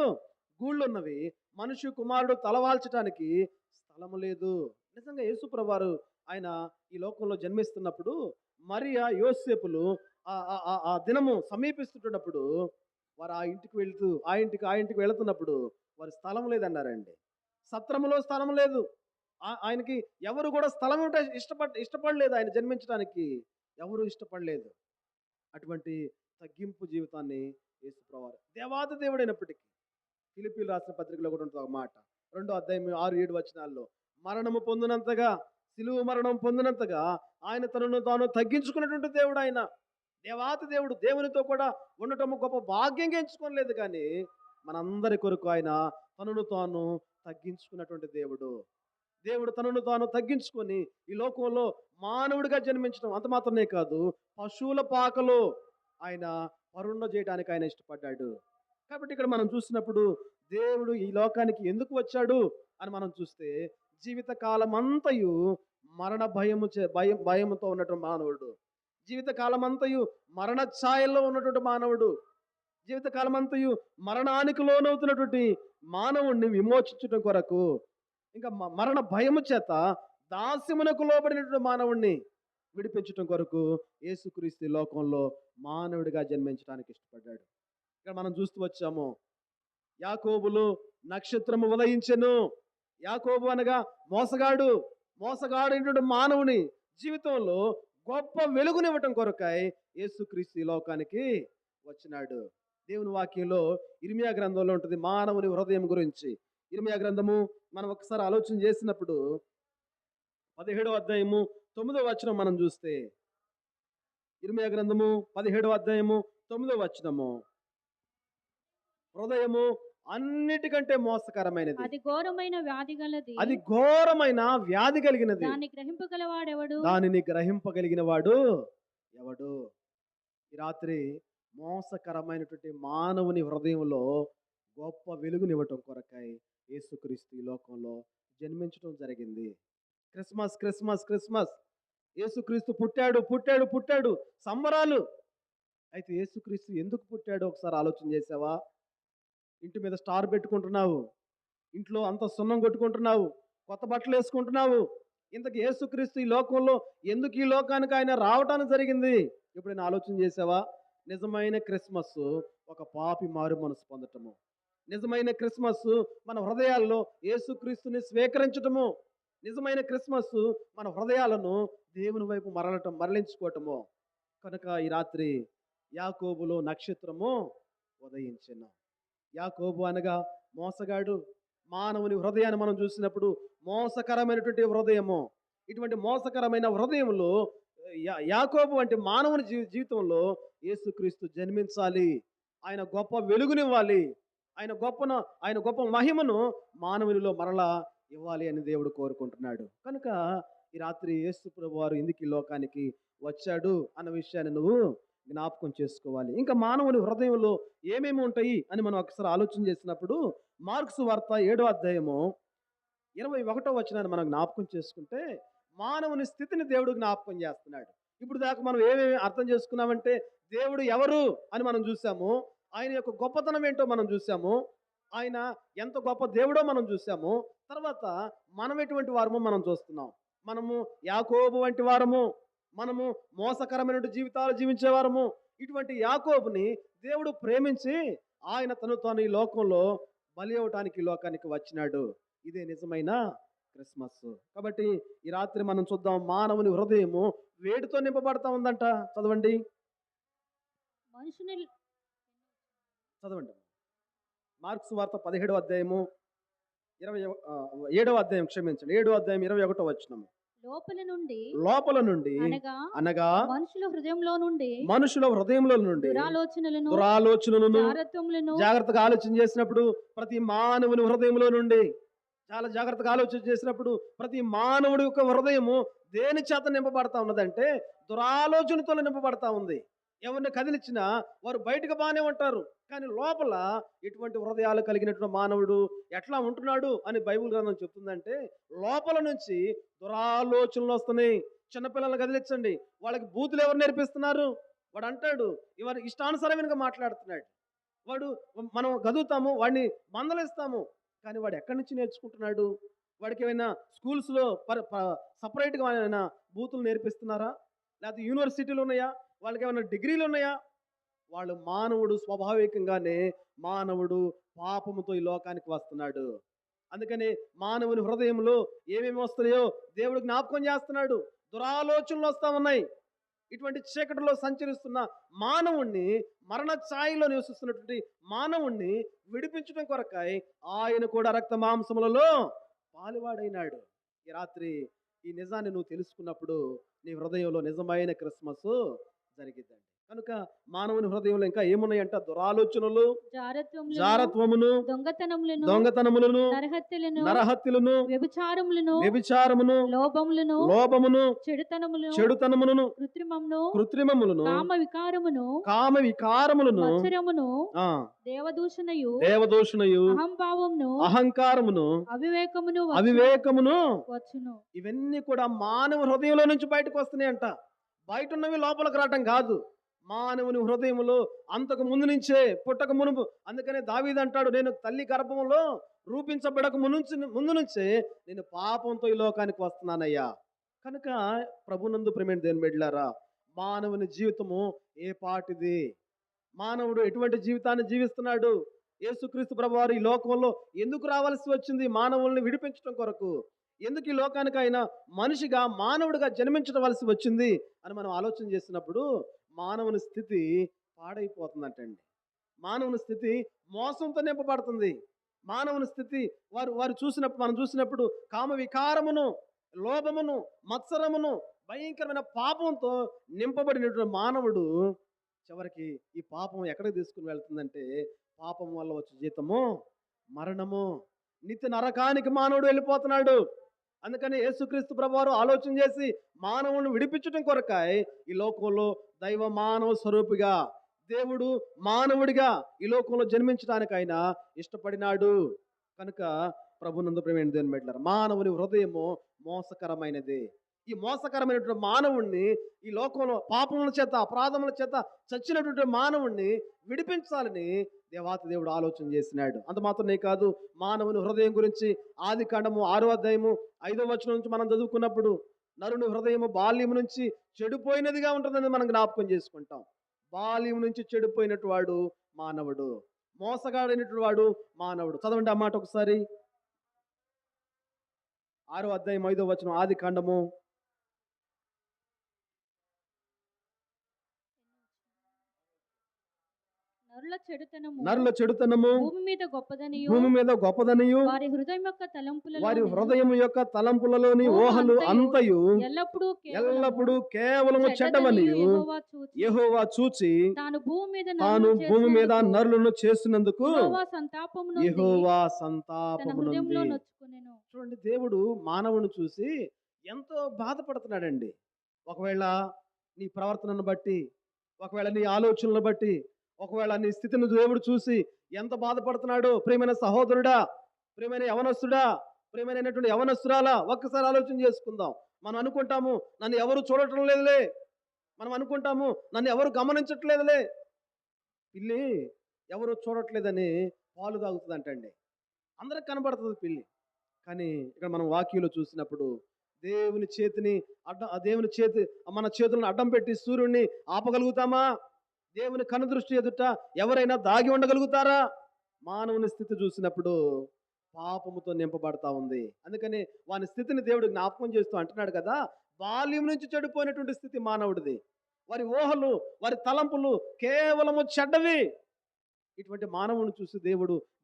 గూళ్ళున్నవి, మనుష్య కుమారుడు తలవాల్చటానికి స్థలము లేదు. నిజంగా యేసుప్రభువారు ఆయన ఈ లోకంలో జన్మిస్తున్నప్పుడు మరియా యోసేపులు ఆ దినము సమీపిస్తుంటున్నప్పుడు వారు ఆ ఇంటికి వెళుతున్నప్పుడు వారి స్థలం లేదన్నారండి. సత్రములో స్థలం లేదు. ఆయనకి ఎవరు కూడా స్థలం ఉంటే ఇష్టపడలేదు. ఆయన జన్మించడానికి ఎవరు ఇష్టపడలేదు. అటువంటి తగ్గింపు జీవితాన్ని యేసుప్రభువారు దేవాది దేవుడైనప్పటికీ, ఫిలిప్పీలు రాసిన పత్రికలో కూడా ఉంటుంది ఒక మాట, 2వ అధ్యాయం 6-7 వచనాల్లో, మరణము పొందినంతగా, సిలువ మరణం పొందినంతగా ఆయన తనను తాను తగ్గించుకున్నటువంటి దేవుడు ఆయన. దేవాతి దేవుడు. దేవునితో కూడా ఉండటము గొప్ప భాగ్యంగా ఎంచుకోలేదు, కానీ మనందరి కొరకు ఆయన తనను తాను తగ్గించుకున్నటువంటి దేవుడు. దేవుడు తనను తాను తగ్గించుకొని ఈ లోకంలో మానవుడిగా జన్మించడం అంత మాత్రమే కాదు, పశువుల పాకలో ఆయన పరుండ చేయడానికి ఆయన ఇష్టపడ్డాడు. కాబట్టి ఇక్కడ మనం చూసినప్పుడు దేవుడు ఈ లోకానికి ఎందుకు వచ్చాడు అని మనం చూస్తే, జీవితకాలం అంతయు మరణ భయముతో ఉన్నటువంటి మానవుడు, జీవితకాలమంతయు మరణ ఛాయల్లో ఉన్నటువంటి మానవుడు, జీవితకాలమంతయు మరణానికి లోనవుతున్నటువంటి మానవుణ్ణి విమోచించడం కొరకు, ఇంకా మరణ భయము చేత దాస్యమునకు లోబడినటువంటి మానవుణ్ణి విడిపించటం కొరకు యేసుక్రీస్తు ఈ లోకంలో మానవుడిగా జన్మించడానికి ఇష్టపడ్డాడు. ఇక్కడ మనం చూస్తూ వచ్చాము, యాకోబులో నక్షత్రము ఉదయించెను. యాకోబు అనగా మోసగాడు, మోసగాడైనటువంటి మానవుని జీవితంలో గొప్ప వెలుగునివ్వటం కొరకై యేసుక్రీస్తు ఈ లోకానికి వచ్చినాడు. దేవుని వాక్యంలో ఇర్మియా గ్రంథంలో ఉంటుంది మానవుని హృదయం గురించి. ఇర్మియా గ్రంథము మనం ఒకసారి ఆలోచన చేసినప్పుడు 17వ అధ్యాయము 9వ వచనం మనం చూస్తే, ఇర్మియా గ్రంథము 17వ అధ్యాయము 9వ వచనము, హృదయము అన్నిటికంటే మోసకరమైనది, అది ఘోరమైన వ్యాధి గలది, అది ఘోరమైన వ్యాధి కలిగినది, దాన్ని గ్రహింపగలవాడెవడు, దానిని గ్రహింపగలిగిన వాడు ఎవడు? ఈ రాత్రి మోసకరమైనటువంటి మానవుని హృదయంలో గొప్ప వెలుగునివ్వటం కొరకై యేసుక్రీస్తు ఈ లోకంలో జన్మించడం జరిగింది. క్రిస్మస్ క్రిస్మస్ క్రిస్మస్, యేసుక్రీస్తు పుట్టాడు పుట్టాడు పుట్టాడు, సంబరాలు. అయితే యేసుక్రీస్తు ఎందుకు పుట్టాడో ఒకసారి ఆలోచన చేసావా? ఇంటి మీద స్టార్ పెట్టుకుంటున్నావు, ఇంట్లో అంత సున్నం కొట్టుకుంటున్నావు, కొత్త బట్టలు వేసుకుంటున్నావు. ఇంతకు యేసుక్రీస్తు ఈ లోకంలో ఎందుకు ఈ లోకానికి ఆయన రావటానికి జరిగింది ఎప్పుడైనా ఆలోచన చేసావా? నిజమైన క్రిస్మస్ ఒక పాపి మారు మనసు పొందటము, నిజమైన క్రిస్మస్ మన హృదయాల్లో యేసుక్రీస్తుని స్వీకరించటము, నిజమైన క్రిస్మస్ మన హృదయాలను దేవుని వైపు మరలించుకోవటము. కనుక ఈ రాత్రి యాకోబులో నక్షత్రము ఉదయించెను. యాకోబు అనగా మోసగాడు. మానవుని హృదయాన్ని మనం చూసినప్పుడు మోసకరమైనటువంటి హృదయము. ఇటువంటి మోసకరమైన హృదయంలో యాకోబు వంటి మానవుని జీవితంలో యేసుక్రీస్తు జన్మించాలి, ఆయన గొప్ప వెలుగునివ్వాలి, ఆయన గొప్ప మహిమను మానవునిలో మరలా ఇవ్వాలి అని దేవుడు కోరుకుంటున్నాడు. కనుక ఈ రాత్రి యేసు ప్రభువు వారు ఎందుకు ఈ లోకానికి వచ్చాడు అన్న విషయాన్ని నువ్వు జ్ఞాపకం చేసుకోవాలి. ఇంకా మానవుని హృదయంలో ఏమేమి ఉంటాయి అని మనం ఒకసారి ఆలోచన చేసినప్పుడు మార్క్సు వార్త 7వ అధ్యాయము 21వ వచనాన్ని మనం జ్ఞాపకం చేసుకుంటే మానవుని స్థితిని దేవుడు జ్ఞాపకం చేస్తున్నాడు. ఇప్పుడు దాకా మనం ఏమేమి అర్థం చేసుకున్నామంటే దేవుడు ఎవరు అని మనం చూసాము, ఆయన యొక్క గొప్పతనం ఏంటో మనం చూసాము, ఆయన ఎంత గొప్ప దేవుడో మనం చూసాము. తర్వాత మనం ఎటువంటి వారమో మనం చూస్తున్నాం. మనము యాకోబు వంటి వారము, మనము మోసకరమైన జీవితాలు జీవించేవారము. ఇటువంటి యాకోబుని దేవుడు ప్రేమించి ఆయన తాను ఈ లోకంలో బలి అవటానికి ఈ లోకానికి వచ్చినాడు. ఇదే నిజమైన క్రిస్మస్. కాబట్టి ఈ రాత్రి మనం చూద్దాం, మానవుని హృదయము వేడితో నింపబడతా ఉందంట. చదవండి చదవండి మార్క్స్ వార్త 17వ అధ్యాయము 7వ అధ్యాయం 7వ అధ్యాయం 21వ వచనం. లోపల నుండి అనగా మనుషుల హృదయంలో నుండి దురాలోచనలను జాగ్రత్తగా ఆలోచన చేసినప్పుడు ప్రతి మానవుని హృదయంలో నుండి, చాలా జాగ్రత్తగా ఆలోచన చేసినప్పుడు ప్రతి మానవుడి యొక్క హృదయము దేని చేత నింపబడతా ఉన్నదంటే దురాలోచనతో నింపబడతా ఉంది. ఎవరిని కదిలిచ్చినా వారు బయటకు బాగానే ఉంటారు, కానీ లోపల ఎటువంటి హృదయాలు కలిగినటువంటి మానవుడు ఎట్లా ఉంటున్నాడు అని బైబిల్ గ్రంథం చెప్తుందంటే లోపల నుంచి దురాలోచనలు వస్తున్నాయి. చిన్నపిల్లలను కదిలించండి, వాళ్ళకి బూతులు ఎవరు నేర్పిస్తున్నారు? వాడు అంటాడు, ఇవాళ ఇష్టానుసారమైన మాట్లాడుతున్నాడు. వాడు మనం గదువుతాము, వాడిని మందలిస్తాము, కానీ వాడు ఎక్కడి నుంచి నేర్చుకుంటున్నాడు? వాడికి ఏమైనా స్కూల్స్లో సపరేట్గా ఏమైనా బూతులు నేర్పిస్తున్నారా? లేకపోతే యూనివర్సిటీలు ఉన్నాయా? వాళ్ళకి ఏమైనా డిగ్రీలు ఉన్నాయా? వాళ్ళు మానవుడు స్వాభావికంగానే మానవుడు పాపముతో ఈ లోకానికి వస్తున్నాడు. అందుకని మానవుని హృదయంలో ఏమేమి వస్తున్నాయో దేవుడు జ్ఞాపకం చేస్తున్నాడు. దురాలోచనలు వస్తూ ఉన్నాయి. ఇటువంటి చీకటిలో సంచరిస్తున్న మానవుణ్ణి, మరణ ఛాయలో నివసిస్తున్నటువంటి మానవుణ్ణి విడిపించడం కొరకై ఆయన కూడా రక్త మాంసములలో పాలువాడైనాడు. ఈ రాత్రి ఈ నిజాన్ని నువ్వు తెలుసుకున్నప్పుడు నీ హృదయంలో నిజమైన క్రిస్మస్ జరిగిద్దండి. కనుక మానవుని హృదయంలో ఇంకా ఏమున్నాయంట? దురాలోచనలు, జారత్వమును, దొంగతనములను, నరహత్యలను, వ్యభిచారమును, లోభమును, చెడుతనమును, కృత్రిమములను, కామ వికారములను, దేవదూషణయు, అహంకారమును, అవివేకమును వచ్చును. ఇవన్నీ కూడా మానవ హృదయంలో నుంచి బయటకు వస్తున్నాయంట. బయట ఉన్నవి లోపలికి రావటం కాదు, మానవుని హృదయములో అంతకు ముందు నుంచే, పుట్టక మునుపు. అందుకనే దావీదు అంటాడు, నేను తల్లి గర్భంలో రూపించబడక ముందు నుంచే నేను పాపంతో ఈ లోకానికి వస్తున్నానయ్యా. కనుక ప్రభునందు ప్రేమైన దేవుని బిడ్డలారా, మానవుని జీవితము ఏ పాటిది, మానవుడు ఎటువంటి జీవితాన్ని జీవిస్తున్నాడు, యేసుక్రీస్తు ప్రభువారు ఈ లోకంలో ఎందుకు రావాల్సి వచ్చింది, మానవుల్ని విడిపించడం కొరకు, ఎందుకు ఈ లోకానికి ఆయన మనిషిగా మానవుడిగా జన్మించవలసి వచ్చింది అని మనం ఆలోచన చేసినప్పుడు మానవుని స్థితి పాడైపోతుందంటండి. మానవుని స్థితి మోసంతో నింపబడుతుంది. మానవుని స్థితి వారు మనం చూసినప్పుడు కామ వికారమును, లోభమును, మత్సరమును, భయంకరమైన పాపంతో నింపబడినటువంటి మానవుడు చివరికి ఈ పాపం ఎక్కడికి తీసుకుని వెళ్తుందంటే, పాపం వల్ల వచ్చే జీతము మరణము, నిత్య నరకానికి మానవుడు వెళ్ళిపోతున్నాడు. అందుకని యేసుక్రీస్తు ప్రభువారు ఆలోచన చేసి మానవుని విడిపించడం కొరకాయ ఈ లోకంలో దైవ మానవ స్వరూపిగా, దేవుడు మానవుడిగా ఈ లోకంలో జన్మించడానికి ఆయన ఇష్టపడినాడు. కనుక ప్రభునందు ప్రేమైన దేవుని బిడ్డలారా, మానవుని హృదయము మోసకరమైనది. ఈ మోసకరమైనటువంటి మానవుణ్ణి ఈ లోకంలో పాపముల చేత, అపరాధముల చేత చచ్చినటువంటి మానవుణ్ణి విడిపించాలని దేవాతి దేవుడు ఆలోచన చేసినాడు. అంత మాత్రమే కాదు, మానవుని హృదయం గురించి ఆది కాండము 6వ అధ్యాయము 5వ వచనం నుంచి మనం చదువుకున్నప్పుడు, నరుని హృదయము బాల్యం నుంచి చెడిపోయినదిగా ఉంటుందని మనం జ్ఞాపకం చేసుకుంటాం. బాల్యం నుంచి చెడిపోయినట్టు వాడు మానవుడు, మోసగాడైనటువంటి వాడు మానవుడు. చదవండి ఆ మాట ఒకసారి. 6వ అధ్యాయం 5వ వచనం, ఆది కాండము. నరుల చెడుతనము భూమి మీద గొప్పదనియు వారి హృదయం యొక్క తలంపులలోని ఊహలు అంతయు ఎల్లప్పుడూ కేవలము చెడ్డవనియు యెహోవా చూచి తాను భూమి మీద నరులను చేసినందుకు యెహోవా సంతాపము నొంది. చూడండి, దేవుడు మానవుని చూసి ఎంతో బాధపడుతున్నాడండి. ఒకవేళ నీ ప్రవర్తనను బట్టి, ఒకవేళ నీ ఆలోచనలను బట్టి, ఒకవేళ నీ స్థితిని దేవుడు చూసి ఎంత బాధపడుతున్నాడో, ప్రియమైన సహోదరుడా, ప్రియమైన యవనస్తుడా, ప్రియమైనటువంటి యవనస్తురాలా, ఒక్కసారి ఆలోచన చేసుకుందాం. మనం అనుకుంటాము నన్ను ఎవరు చూడటం లేదులే, మనం అనుకుంటాము నన్ను ఎవరు గమనించట్లేదులే. పిల్లి ఎవరు చూడట్లేదని పాలు తాగుతుందంటండి, అందరికి కనబడుతుంది పిల్లి. కానీ ఇక్కడ మనం వాక్యంలో చూసినప్పుడు దేవుని చేతిని మన చేతులను అడ్డం పెట్టి సూర్యుడిని ఆపగలుగుతామా? దేవుని కనుదృష్టి ఎదుట ఎవరైనా దాగి ఉండగలుగుతారా? మానవుని స్థితి చూసినప్పుడు పాపముతో నింపబడతా ఉంది. అందుకని వాని స్థితిని దేవుడు జ్ఞాపకం చేస్తూ అంటున్నాడు కదా, బాల్యం నుంచి చెడిపోయినటువంటి స్థితి మానవుడిది. వారి ఊహలు, వారి తలంపులు కేవలము చెడ్డవి. ఇటువంటి మానవుని చూసి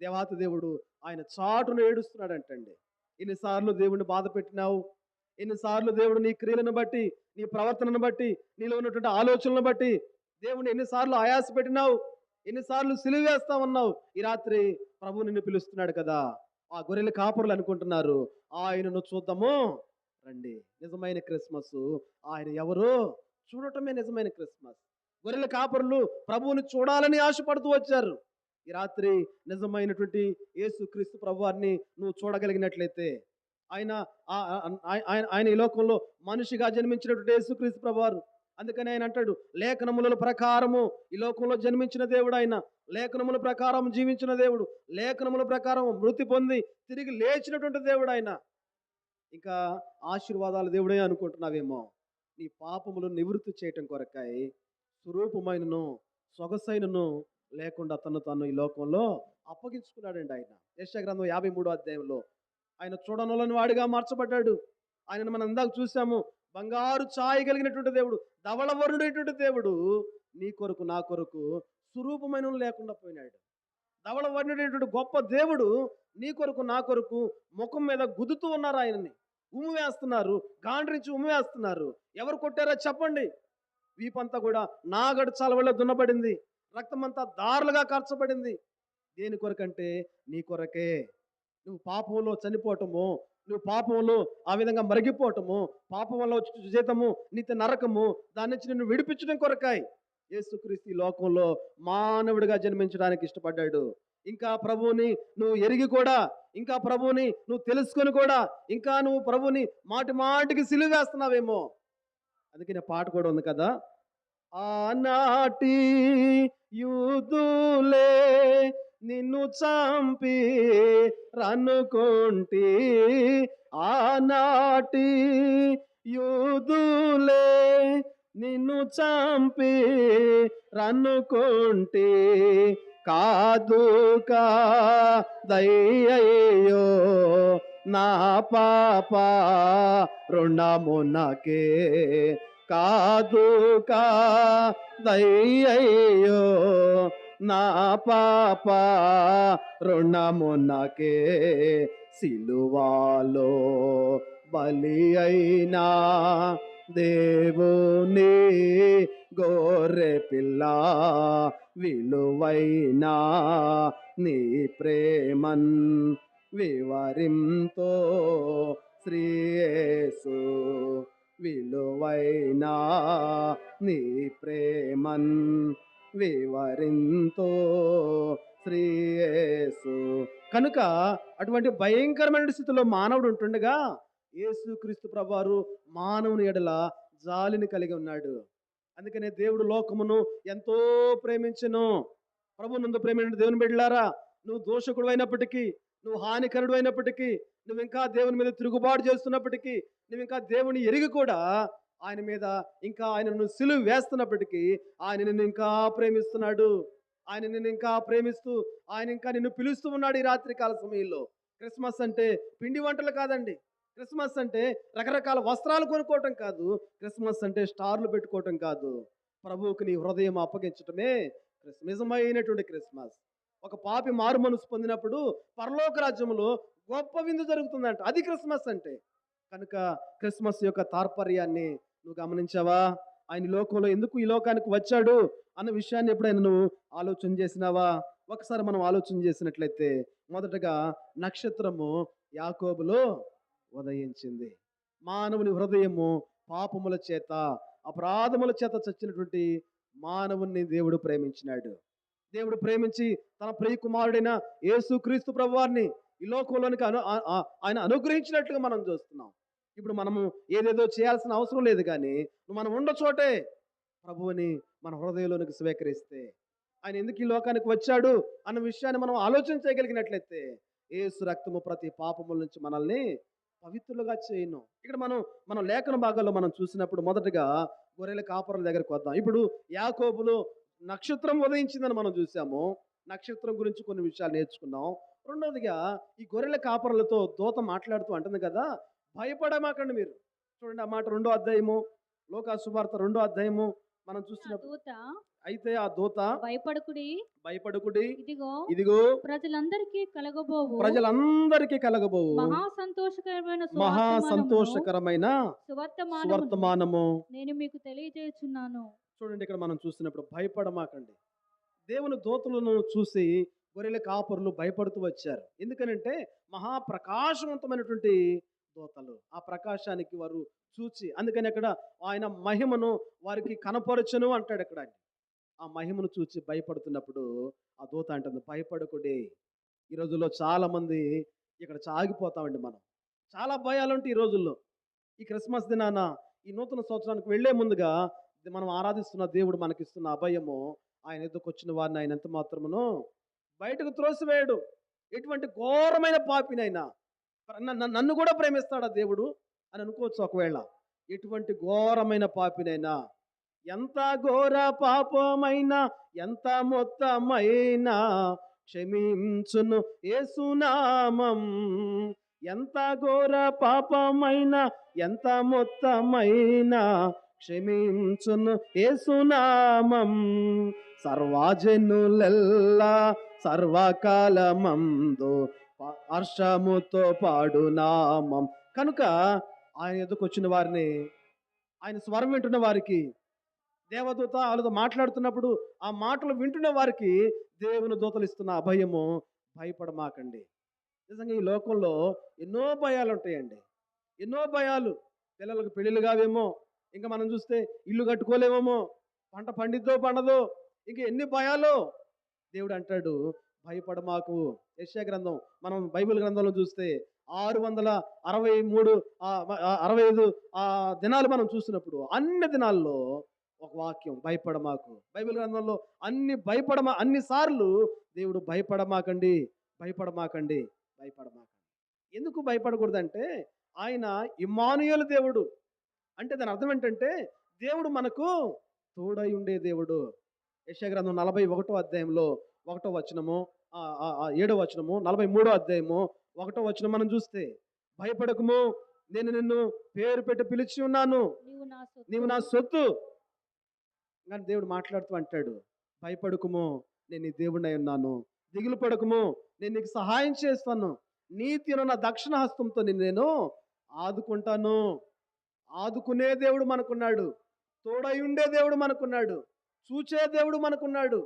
దేవాతి దేవుడు ఆయన చాటును ఏడుస్తున్నాడు అంటండి. ఎన్నిసార్లు దేవుడిని బాధ పెట్టినావు, ఎన్నిసార్లు దేవుడు నీ క్రియలను బట్టి, నీ ప్రవర్తనను బట్టి, నీలో ఉన్నటువంటి ఆలోచనలను బట్టి దేవుని ఎన్నిసార్లు ఆయాస పెట్టినావు, ఎన్నిసార్లు సిలువ వేస్తా ఉన్నావు. ఈ రాత్రి ప్రభు నిన్ను పిలుస్తున్నాడు కదా. ఆ గొర్రెల కాపరులు అనుకుంటున్నారు, ఆయనను చూద్దాము రండి. నిజమైన క్రిస్మస్ ఆయన ఎవరు చూడటమే నిజమైన క్రిస్మస్. గొర్రెల కాపరులు ప్రభువుని చూడాలని ఆశపడుతూ వచ్చారు. ఈ రాత్రి నిజమైనటువంటి యేసుక్రీస్తు ప్రభువారిని నువ్వు చూడగలిగినట్లయితే, ఆయన ఈ లోకంలో మనిషిగా జన్మించినటువంటి యేసుక్రీస్తు ప్రభువారు. అందుకని ఆయన అంటాడు, లేఖనముల ప్రకారము ఈ లోకంలో జన్మించిన దేవుడు ఆయన, లేఖనముల ప్రకారం జీవించిన దేవుడు, లేఖనముల ప్రకారం మృతి పొంది తిరిగి లేచినటువంటి దేవుడు ఆయన. ఇంకా ఆశీర్వాదాల దేవుడే అనుకుంటున్నావేమో. నీ పాపములు నివృత్తి చేయటం కొరకై స్వరూపమైనను సొగసైనను లేకుండా తను ఈ లోకంలో అప్పగించుకున్నాడండి ఆయన. యెషయా గ్రంథం 53వ అధ్యాయంలో ఆయన చూడనొలని వాడిగా మార్చబడ్డాడు. ఆయనను మనం ఇందాక చూసాము, బంగారు ఛాయ కలిగినటువంటి దేవుడు, ధవళవర్ణుడైనటువంటి దేవుడు నీ కొరకు నా కొరకు స్వరూపమైన లేకుండా పోయినాడు. ధవళవర్ణుడైనటువంటి గొప్ప దేవుడు నీ కొరకు నా కొరకు ముఖం మీద గుద్దుతూ ఉన్నారు, ఆయనని ఉమ్ము వేస్తున్నారు, గాండ్రించి ఉమ్ము వేస్తున్నారు. ఎవరు కొట్టారో చెప్పండి. వీపంతా కూడా నాగడు చలవలో దున్నబడింది, రక్తమంతా దారులుగా కార్చబడింది. దేని కొరకంటే నీ కొరకే. నువ్వు పాపంలో చనిపోవటము, నువ్వు పాపంలో ఆ విధంగా మరిగిపోవటము, పాపం వల్ల వచ్చే జీతము నిత్య నరకము, దాని నుంచి నిన్ను విడిపించడం కొరకాయి యేసుక్రీస్తు ఈ లోకంలో మానవుడిగా జన్మించడానికి ఇష్టపడ్డాడు. ఇంకా ప్రభువుని నువ్వు ఎరిగి కూడా, ఇంకా ప్రభువుని నువ్వు తెలుసుకొని కూడా, ఇంకా నువ్వు ప్రభువుని మాటి మాటికి సిలువ వేస్తున్నావేమో. అందుకని పాట కూడా ఉంది కదా, ఆనాటి యూదులే నిన్ను చంపి రన్నుకుంటి, ఆనాటి యూదులే నిన్ను చంపి రన్నుకుంటి, కాదు దయ్యయ్యో నా పాప రుణమునకే, కాదు దయ్యయ్యో నా పాప రుణమునకే, సిలువాలో బలి అయినా దేవుని గొర్రె పిల్ల, విలువైనా నీ ప్రేమన్ వివరింతో శ్రీయేసు, విలువైనా నీ ప్రేమన్ వివరింతో శ్రీయేసు. కనుక అటువంటి భయంకరమైన స్థితిలో మానవుడు ఉంటుండగా యేసుక్రీస్తు ప్రభువారు మానవుని ఎడల జాలిని కలిగి ఉన్నాడు. అందుకనే దేవుడు లోకమును ఎంతో ప్రేమించెను. ప్రభు నందు ప్రేమైన దేవుని బిడ్డలారా, నువ్వు దోషకుడు అయినప్పటికీ, నువ్వు హానికరుడు అయినప్పటికీ, నువ్వు ఇంకా దేవుని మీద తిరుగుబాటు చేస్తున్నప్పటికీ, నువ్వు ఇంకా దేవుని ఎరిగి కూడా ఆయన మీద ఇంకా ఆయనను సిలువ వేస్తున్నప్పటికీ ఆయన నిన్ను ఇంకా ప్రేమిస్తున్నాడు. ఆయన నిన్ను ఇంకా ప్రేమిస్తూ ఆయన ఇంకా నిన్ను పిలుస్తూ ఉన్నాడు. ఈ రాత్రి కాల సమయంలో క్రిస్మస్ అంటే పిండి వంటలు కాదండి. క్రిస్మస్ అంటే రకరకాల వస్త్రాలు కొనుక్కోవటం కాదు. క్రిస్మస్ అంటే స్టార్లు పెట్టుకోవటం కాదు. ప్రభువుకి నీ హృదయం అప్పగించటమే నిజమైనటువంటి క్రిస్మస్. ఒక పాపి మారు మనసు పొందినప్పుడు పరలోక రాజ్యంలో గొప్ప విందు జరుగుతుందంట. అది క్రిస్మస్ అంటే. కనుక క్రిస్మస్ యొక్క తాత్పర్యాన్ని నువ్వు గమనించావా? ఆయన లోకంలో ఎందుకు ఈ లోకానికి వచ్చాడు అన్న విషయాన్ని ఎప్పుడైనా నువ్వు ఆలోచన చేసినావా? ఒకసారి మనం ఆలోచన చేసినట్లయితే, మొదటగా నక్షత్రము యాకోబులో ఉదయించింది. మానవుని హృదయము పాపముల చేత అపరాధముల చేత చచ్చినటువంటి మానవుని దేవుడు ప్రేమించినాడు. దేవుడు ప్రేమించి తన ప్రియ కుమారుడైన యేసుక్రీస్తు ప్రభువారిని ఈ లోకంలోనికి ఆయన అనుగ్రహించినట్లుగా మనం చూస్తున్నాం. ఇప్పుడు మనము ఏదేదో చేయాల్సిన అవసరం లేదు, కానీ మనం ఉన్న చోటే ప్రభువుని మన హృదయంలోనికి స్వీకరిస్తే, ఆయన ఎందుకు ఈ లోకానికి వచ్చాడు అన్న విషయాన్ని మనం ఆలోచన చేయగలిగినట్లయితే, యేసు రక్తము ప్రతి పాపముల నుంచి మనల్ని పవిత్రులుగా చేయను. ఇక్కడ మనం లేఖన భాగాల్లో మనం చూసినప్పుడు మొదటగా గొర్రెల కాపరుల దగ్గరకు వద్దాం. ఇప్పుడు యాకోబులో నక్షత్రం ఉదయించిందని మనం చూసాము. నక్షత్రం గురించి కొన్ని విషయాలు నేర్చుకున్నాం. రెండవదిగా ఈ గొర్రెల కాపరులతో దూత మాట్లాడుతూ అంటుంది కదా, భయపడమాకండి మీరు. చూడండి ఆ మాట, 2వ అధ్యాయము, లోకా సువార్త 2వ అధ్యాయము మనం చూసినప్పుడు, అయితే ఆ దూత భయపడుకుడి, ఇదిగో ప్రజలందరికీ కలగబోవు మహా సంతోషకరమైన సువర్తమానము నేను మీకు తెలియజేస్తున్నాను. చూడండి ఇక్కడ మనం చూసినప్పుడు భయపడమాకండి. దేవుని దూతలను చూసి గొర్రెల కాపరులు భయపడుతూ వచ్చారు. ఎందుకనంటే మహాప్రకాశవంతమైనటువంటి దూతలు. ఆ ప్రకాశానికి వారు చూచి, అందుకని అక్కడ ఆయన మహిమను వారికి కనపరచును అంటాడు. అక్కడ ఆ మహిమను చూచి భయపడుతున్నప్పుడు ఆ దూత అంటుంది, భయపడకుడి. ఈ రోజుల్లో చాలా మంది ఇక్కడ ఆగిపోతామండి. మనం చాలా భయాలు ఉంటాయి ఈ రోజుల్లో. ఈ క్రిస్మస్ దినాన, ఈ నూతన సంవత్సరానికి వెళ్లే ముందుగా మనం ఆరాధిస్తున్న దేవుడు మనకిస్తున్న అభయము, ఆయన ఎదుకు వచ్చిన వారిని ఆయన ఎంత మాత్రమును బయటకు త్రోసివేయడు. ఎటువంటి ఘోరమైన పాపినైనా నన్ను కూడా ప్రేమిస్తాడా దేవుడు అని అనుకోవచ్చు. ఒకవేళ ఎటువంటి ఘోరమైన పాపినైనా, ఎంత ఘోర పాపమైనా, ఎంత మొత్తమైనా క్షమించును యేసునామం. ఎంత ఘోర పాపమైనా, ఎంత మొత్తమైనా క్షమించును యేసునామం. సర్వజనులెల్లా సర్వకాలమందు హర్షముతో పాడు నామం. కనుక ఆయన ఎదుకు వచ్చిన వారిని, ఆయన స్వరం వింటున్న వారికి, దేవదూత వాళ్ళతో మాట్లాడుతున్నప్పుడు ఆ మాటలు వింటున్న వారికి దేవుని దూతలు ఇస్తున్న అభయము, భయపడమాకండి. నిజంగా ఈ లోకంలో ఎన్నో భయాలు ఉంటాయండి. ఎన్నో భయాలు. పిల్లలకు పెళ్ళిళ్ళు కావేమో, ఇంకా మనం చూస్తే ఇల్లు కట్టుకోలేమేమో, పంట పండిద్దో పండదో, ఇంక ఎన్ని భయాలు. దేవుడు అంటాడు, భయపడమాకు. యెషయా గ్రంథం, మనం బైబిల్ గ్రంథంలో చూస్తే 663 65 దినాలు మనం చూసినప్పుడు అన్ని దినాల్లో ఒక వాక్యం భయపడమాకు. బైబిల్ గ్రంథంలో అన్ని సార్లు దేవుడు భయపడమాకండి, భయపడమాకండి, భయపడమాకండి. ఎందుకు భయపడకూడదంటే ఆయన ఇమ్మానుయేలు దేవుడు. అంటే దాని అర్థం ఏంటంటే దేవుడు మనకు తోడై ఉండే దేవుడు. యెషయా గ్రంథం 41వ అధ్యాయంలో 1వ వచనము 7వ వచనము 43వ అధ్యాయము 1వ వచనం మనం చూస్తే, భయపడకుము, నేను నిన్ను పేరు పెట్టి పిలిచి ఉన్నాను, నీవు నా సొత్తు. కానీ దేవుడు మాట్లాడుతూ అంటాడు, భయపడకుము, నేను నీ దేవుడినై ఉన్నాను, దిగులు పడకుము, నేను నీకు సహాయం చేస్తాను, నీతి అను నా దక్షిణ హస్తంతో నేను ఆదుకుంటాను. ఆదుకునే దేవుడు మనకున్నాడు, తోడై ఉండే దేవుడు మనకున్నాడు, చూచే దేవుడు మనకున్నాడు.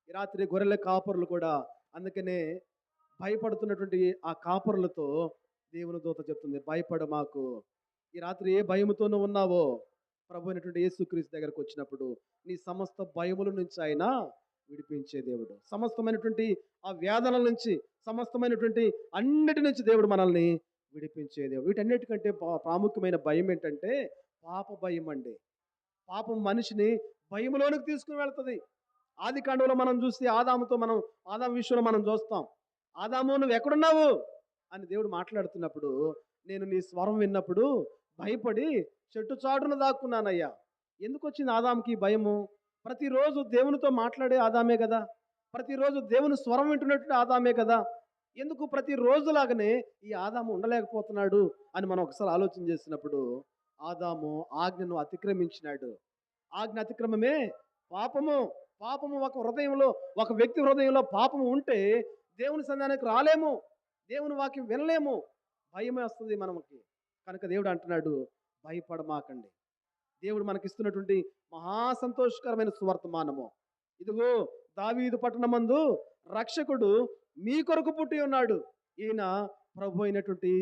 ఈ రాత్రి గొర్రెల కాపరులు కూడా అందుకనే భయపడుతున్నటువంటి ఆ కాపరులతో దేవుని దూత చెప్తుంది, భయపడ మాకు. ఈ రాత్రి ఏ భయముతోనూ ఉన్నావో ప్రభు అయినటువంటి యేసుక్రీస్తు దగ్గరకు వచ్చినప్పుడు నీ సమస్త భయముల నుంచి ఆయన విడిపించే దేవుడు. సమస్తమైనటువంటి ఆ వేదనల నుంచి, సమస్తమైనటువంటి అన్నిటి నుంచి దేవుడు మనల్ని విడిపించే దేవుడు. వీటన్నిటికంటే ప్రాముఖ్యమైన భయం ఏంటంటే పాప భయం అండి. పాపం మనిషిని భయములోనికి తీసుకుని వెళ్తుంది. ఆది కాండంలో మనం చూస్తే ఆదాము విషయంలో మనం చూస్తాం, ఆదాము నువ్వు ఎక్కడున్నావు అని దేవుడు మాట్లాడుతున్నప్పుడు, నేను నీ స్వరం విన్నప్పుడు భయపడి చెట్టు చాటున దాక్కున్నానయ్యా. ఎందుకు వచ్చింది ఆదాముకి భయము? ప్రతిరోజు దేవునితో మాట్లాడే ఆదామే కదా, ప్రతిరోజు దేవుని స్వరం వింటున్నట్టు ఆదామే కదా. ఎందుకు ప్రతిరోజులాగానే ఈ ఆదాము ఉండలేకపోతున్నాడు అని మనం ఒకసారి ఆలోచన చేసినప్పుడు, ఆదాము ఆజ్ఞను అతిక్రమించినాడు. ఆజ్ఞ అతిక్రమమే పాపము. పాపము ఒక వ్యక్తి హృదయంలో పాపము ఉంటే దేవుని సన్నిధానానికి రాలేము, దేవుని వాక్యం వినలేము, భయమే వస్తుంది మనకి. కనుక దేవుడు అంటున్నాడు, భయపడమాకండి. దేవుడు మనకిస్తున్నటువంటి మహా సంతోషకరమైన సువర్తమానము, ఇదిగో దావీదు పట్టణమందు రక్షకుడు మీ కొరకు పుట్టి ఉన్నాడు, ఈయన ప్రభు అయినటువంటి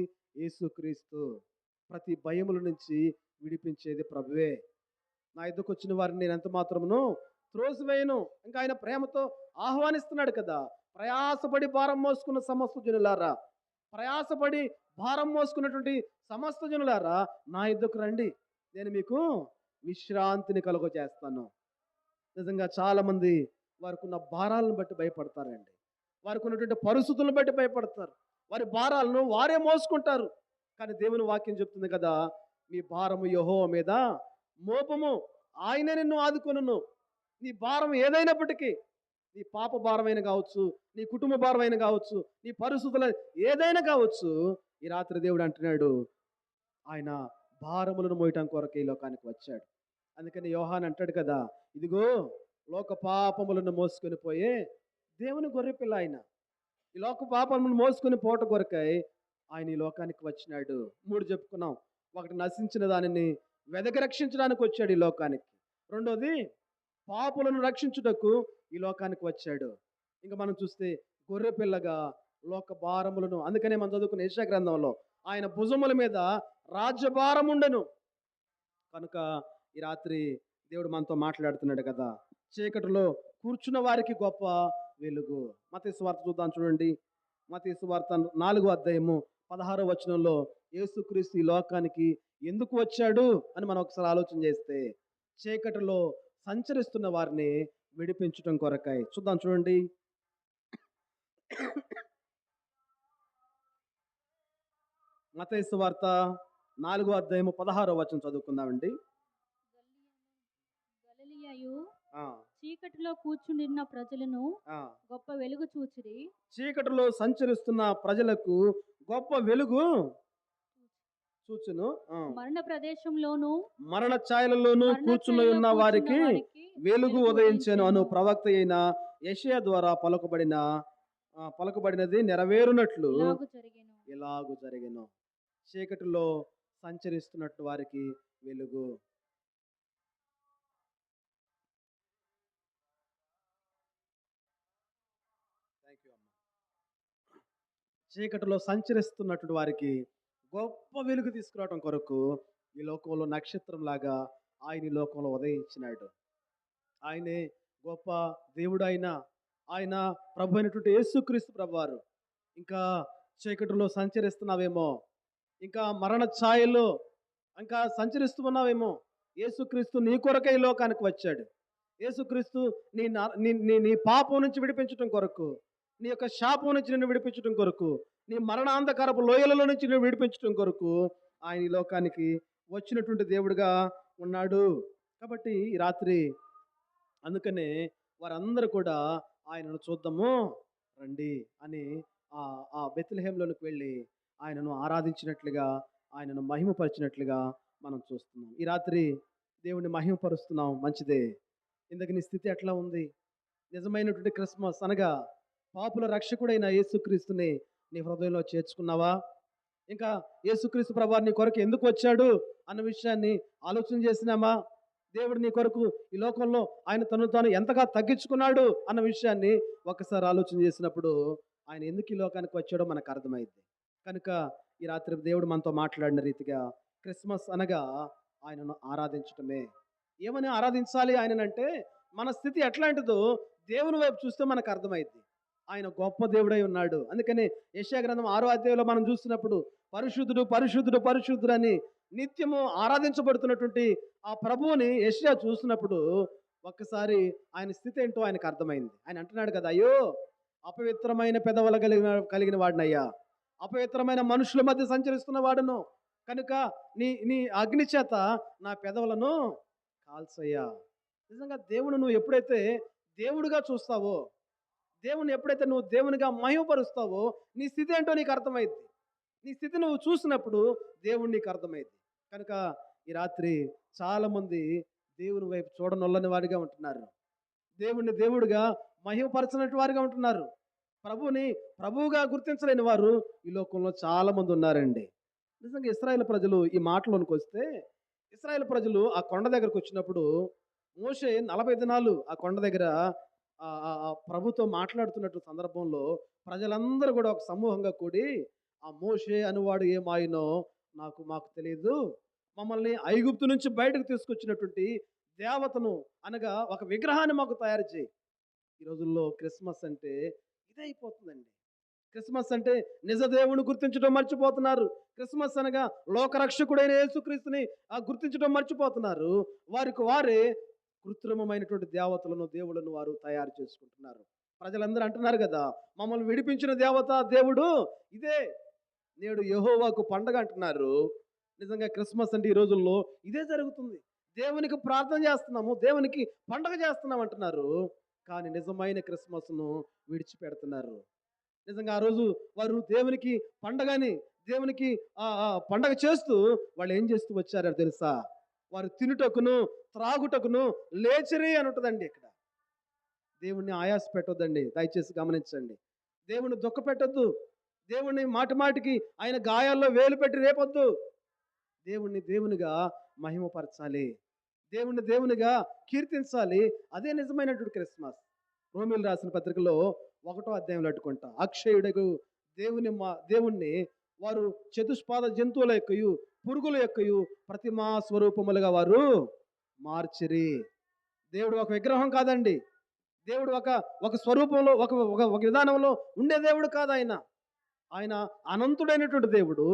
యేసుక్రీస్తు. ప్రతి భయముల నుంచి విడిపించేది ప్రభువే. నా ఎద్దుకు వచ్చిన వారిని నేను ఎంత మాత్రమును త్రోసివేయను. ఇంకా ఆయన ప్రేమతో ఆహ్వానిస్తున్నాడు కదా, ప్రయాసపడి భారం మోసుకున్న సమస్త జనులారా, ప్రయాసపడి భారం మోసుకున్నటువంటి సమస్త జనులారా నా ఎద్దుకు రండి, నేను మీకు విశ్రాంతిని కలుగజేస్తాను. నిజంగా చాలామంది వారికి ఉన్న భారాలను బట్టి భయపడతారండి, వారికి ఉన్నటువంటి పరిస్థితులను బట్టి భయపడతారు, వారి భారాలను వారే మోసుకుంటారు. కానీ దేవుని వాక్యం చెప్తుంది కదా, మీ భారము యెహోవా మీద మోపము, ఆయనే నిన్ను ఆదుకొనును. నీ భారం ఏదైనప్పటికీ, నీ పాప భారమైన కావచ్చు, నీ కుటుంబ భారమైన కావచ్చు, నీ పరిస్థితులు ఏదైనా కావచ్చు, ఈ రాత్రి దేవుడు అంటున్నాడు, ఆయన భారములను మోయటం కొరకు ఈ లోకానికి వచ్చాడు. అందుకని యోహాన్ అంటాడు కదా, ఇదిగో లోక పాపములను మోసుకొని పోయే దేవుని గొర్రెపిల్ల ఆయన. ఈ లోక పాపములను మోసుకొని పోట కొరకై ఆయన ఈ లోకానికి వచ్చినాడు. 3 చెప్పుకున్నాం. ఒకటి, నశించిన దానిని వెదకి రక్షించడానికి వచ్చాడు ఈ లోకానికి. రెండోది, పాపులను రక్షించుటకు ఈ లోకానికి వచ్చాడు. ఇంకా మనం చూస్తే గొర్రె పిల్లగా లోక భారములను, అందుకనే మనం చదువుకున్న యెషయా గ్రంథంలో ఆయన భుజముల మీద రాజ్యభారం ఉండెను. కనుక ఈ రాత్రి దేవుడు మనతో మాట్లాడుతున్నాడు కదా, చీకటిలో కూర్చున్న వారికి గొప్ప వెలుగు. మత్తయి సువార్త చూద్దాం, చూడండి. మత్తయి సువార్త 4వ అధ్యాయము 16వ వచనంలో యేసుక్రీస్తు ఈ లోకానికి ఎందుకు వచ్చాడు అని మనం ఒకసారి ఆలోచన చేస్తే, చీకటిలో సంచరిస్తున్న వారిని విడిపించడం కొరకై. చూద్దాం, చూడండి. మత్తయి సువార్త 4వ అధ్యాయము 16వ వచనం చదువుకుందామండి. గలిలయయు చీకటిలో కూర్చుండిన ప్రజలను గొప్ప వెలుగు చూచిరి. చీకటిలో సంచరిస్తున్న ప్రజలకు గొప్ప వెలుగు చూచును. మరణ ప్రదేశంలోను మరణ ఛాయలలోను కూర్చుని ఉన్న వారికి వెలుగు ఉదయించెను అను ప్రవక్త అయిన యెషయా ద్వారా పలుకబడినది నెరవేరునట్లు ఇలాగు జరిగెను. చీకటిలో సంచరిస్తున్నట్టు వారికి వెలుగు. చీకటిలో సంచరిస్తున్నట్టు వారికి గొప్ప వెలుగు తీసుకురావడం కొరకు ఈ లోకంలో నక్షత్రం లాగా ఆయన ఈ లోకంలో ఉదయించినాడు. ఆయనే గొప్ప దేవుడు. ఆయన ప్రభు అయినటువంటి యేసుక్రీస్తు ప్రభువారు. ఇంకా చీకటిలో సంచరిస్తున్నావేమో, ఇంకా మరణ ఛాయలో ఇంకా సంచరిస్తూ ఉన్నావేమో. యేసుక్రీస్తు నీ కొరకై ఈ లోకానికి వచ్చాడు. యేసుక్రీస్తు నీ పాపం నుంచి విడిపించడం కొరకు, నీ యొక్క శాపం నుంచి నిన్ను విడిపించడం కొరకు, నీ మరణాంధకారపు లోయలలో నుంచి నిన్ను విడిపించడం కొరకు ఆయన ఈ లోకానికి వచ్చినటువంటి దేవుడిగా ఉన్నాడు. కాబట్టి ఈ రాత్రి అందుకనే వారందరూ కూడా ఆయనను చూద్దాము రండి అని ఆ బెత్లెహేంలోనికి వెళ్ళి ఆయనను ఆరాధించినట్లుగా, ఆయనను మహిమపరిచినట్లుగా మనం చూస్తున్నాం. ఈ రాత్రి దేవుణ్ణి మహిమపరుస్తున్నాం, మంచిదే. ఇందుకు నీ స్థితి ఎట్లా ఉంది? నిజమైనటువంటి క్రిస్మస్ అనగా పాపుల రక్షకుడైన యేసుక్రీస్తుని నీ హృదయంలో చేర్చుకున్నావా? ఇంకా యేసుక్రీస్తు ప్రభువు నీ కొరకు ఎందుకు వచ్చాడు అన్న విషయాన్ని ఆలోచన చేసినామా? దేవుడు నీ కొరకు ఈ లోకంలో ఆయన తను తాను ఎంతగా తగ్గించుకున్నాడు అన్న విషయాన్ని ఒక్కసారి ఆలోచన చేసినప్పుడు ఆయన ఎందుకు ఈ లోకానికి వచ్చాడో మనకు అర్థమైంది. కనుక ఈ రాత్రి దేవుడు మనతో మాట్లాడిన రీతిగా క్రిస్మస్ అనగా ఆయనను ఆరాధించటమే. ఏమని ఆరాధించాలి ఆయనంటే, మన స్థితి ఎట్లాంటిదో దేవుని వైపు చూస్తే మనకు అర్థమైంది. ఆయన గొప్ప దేవుడై ఉన్నాడు. అందుకని యెషయా గ్రంథం 6వ అధ్యాయంలో మనం చూసినప్పుడు పరిశుద్ధుడు పరిశుద్ధుడు పరిశుద్ధుడు అని నిత్యము ఆరాధించబడుతున్నటువంటి ఆ ప్రభువుని యెషయా చూసినప్పుడు ఒక్కసారి ఆయన స్థితి ఏంటో ఆయనకు అర్థమైంది. ఆయన అంటున్నాడు కదా, అయ్యో అపవిత్రమైన పెదవుల కలిగిన వాడినయ్యా, అపవిత్రమైన మనుషుల మధ్య సంచరిస్తున్న వాడును, కనుక నీ నీ అగ్ని చేత నా పెదవులను కాల్చయ్యా. నిజంగా దేవుడు నువ్వు ఎప్పుడైతే దేవుడిగా చూస్తావో, దేవుని ఎప్పుడైతే నువ్వు దేవునిగా మహిమపరుస్తావో నీ స్థితి ఏంటో నీకు అర్థమైంది. నీ స్థితి నువ్వు చూసినప్పుడు దేవుడు నీకు అర్థమైంది. కనుక ఈ రాత్రి చాలామంది దేవుని వైపు చూడనొల్లని వాడిగా ఉంటున్నారు, దేవుణ్ణి దేవుడిగా మహిమపరచినట్టు వారిగా ఉంటున్నారు, ప్రభువుని ప్రభువుగా గుర్తించలేని వారు ఈ లోకంలో చాలామంది ఉన్నారండి. నిజంగా ఇశ్రాయేలు ప్రజలు ఈ మాటలోనికి వస్తే, ఇశ్రాయేలు ప్రజలు ఆ కొండ దగ్గరకు వచ్చినప్పుడు మోషే 40 దినాలు ఆ కొండ దగ్గర ప్రభుతో మాట్లాడుతున్నట్టు సందర్భంలో ప్రజలందరూ కూడా ఒక సమూహంగా కూడి, ఆ మోషే అనువాడు ఏమాయినో మాకు తెలియదు, మమ్మల్ని ఐగుప్తు నుంచి బయటకు తీసుకొచ్చినటువంటి దేవతను అనగా ఒక విగ్రహాన్ని మాకు తయారు చేయి. ఈ రోజుల్లో క్రిస్మస్ అంటే ఇదే అయిపోతుందండి. క్రిస్మస్ అంటే నిజ దేవుని గుర్తించడం మర్చిపోతున్నారు. క్రిస్మస్ అనగా లోకరక్షకుడైన యేసుక్రీస్తుని గుర్తించడం మర్చిపోతున్నారు. వారికి వారే కృత్రిమమైనటువంటి దేవతలను దేవుళ్ళను వారు తయారు చేసుకుంటున్నారు. ప్రజలందరూ అంటున్నారు కదా, మమ్మల్ని విడిపించిన దేవత దేవుడు ఇదే, నేడు యెహోవాకు పండగ అంటున్నారు. నిజంగా క్రిస్మస్ అంటే ఈ రోజుల్లో ఇదే జరుగుతుంది. దేవునికి ప్రార్థన చేస్తున్నాము, దేవునికి పండగ చేస్తున్నాం అంటున్నారు, కానీ నిజమైన క్రిస్మస్ను విడిచిపెడుతున్నారు. నిజంగా ఆ రోజు వారు దేవునికి పండగని, దేవునికి పండగ చేస్తూ వాళ్ళు ఏం చేస్తూ వచ్చారో తెలుసా? వారు తినుటకును త్రాగుటకును లేచిరి అని ఉంటుందండి. ఇక్కడ దేవుణ్ణి ఆయాస పెట్టొద్దండి, దయచేసి గమనించండి. దేవుణ్ణి దుఃఖ పెట్టొద్దు, దేవుణ్ణి మాటి మాటికి ఆయన గాయాల్లో వేలు పెట్టి రేపొద్దు. దేవుణ్ణి దేవునిగా మహిమపరచాలి, దేవుణ్ణి దేవునిగా కీర్తించాలి. అదే నిజమైనటువంటి క్రిస్మస్. రోమీయులు రాసిన పత్రికలో 1వ అధ్యాయంలో అట్టుకుంటా, అక్షయుడకు దేవుణ్ణి వారు చతుష్పాద జంతువుల యొక్కయు పురుగుల యొక్కయు ప్రతిమా స్వరూపములుగా వారు మార్చిరి. దేవుడు ఒక విగ్రహం కాదండి, దేవుడు ఒక స్వరూపంలో ఒక విధానంలో ఉండే దేవుడు కాదు. ఆయన అనంతుడైనటువంటి దేవుడు,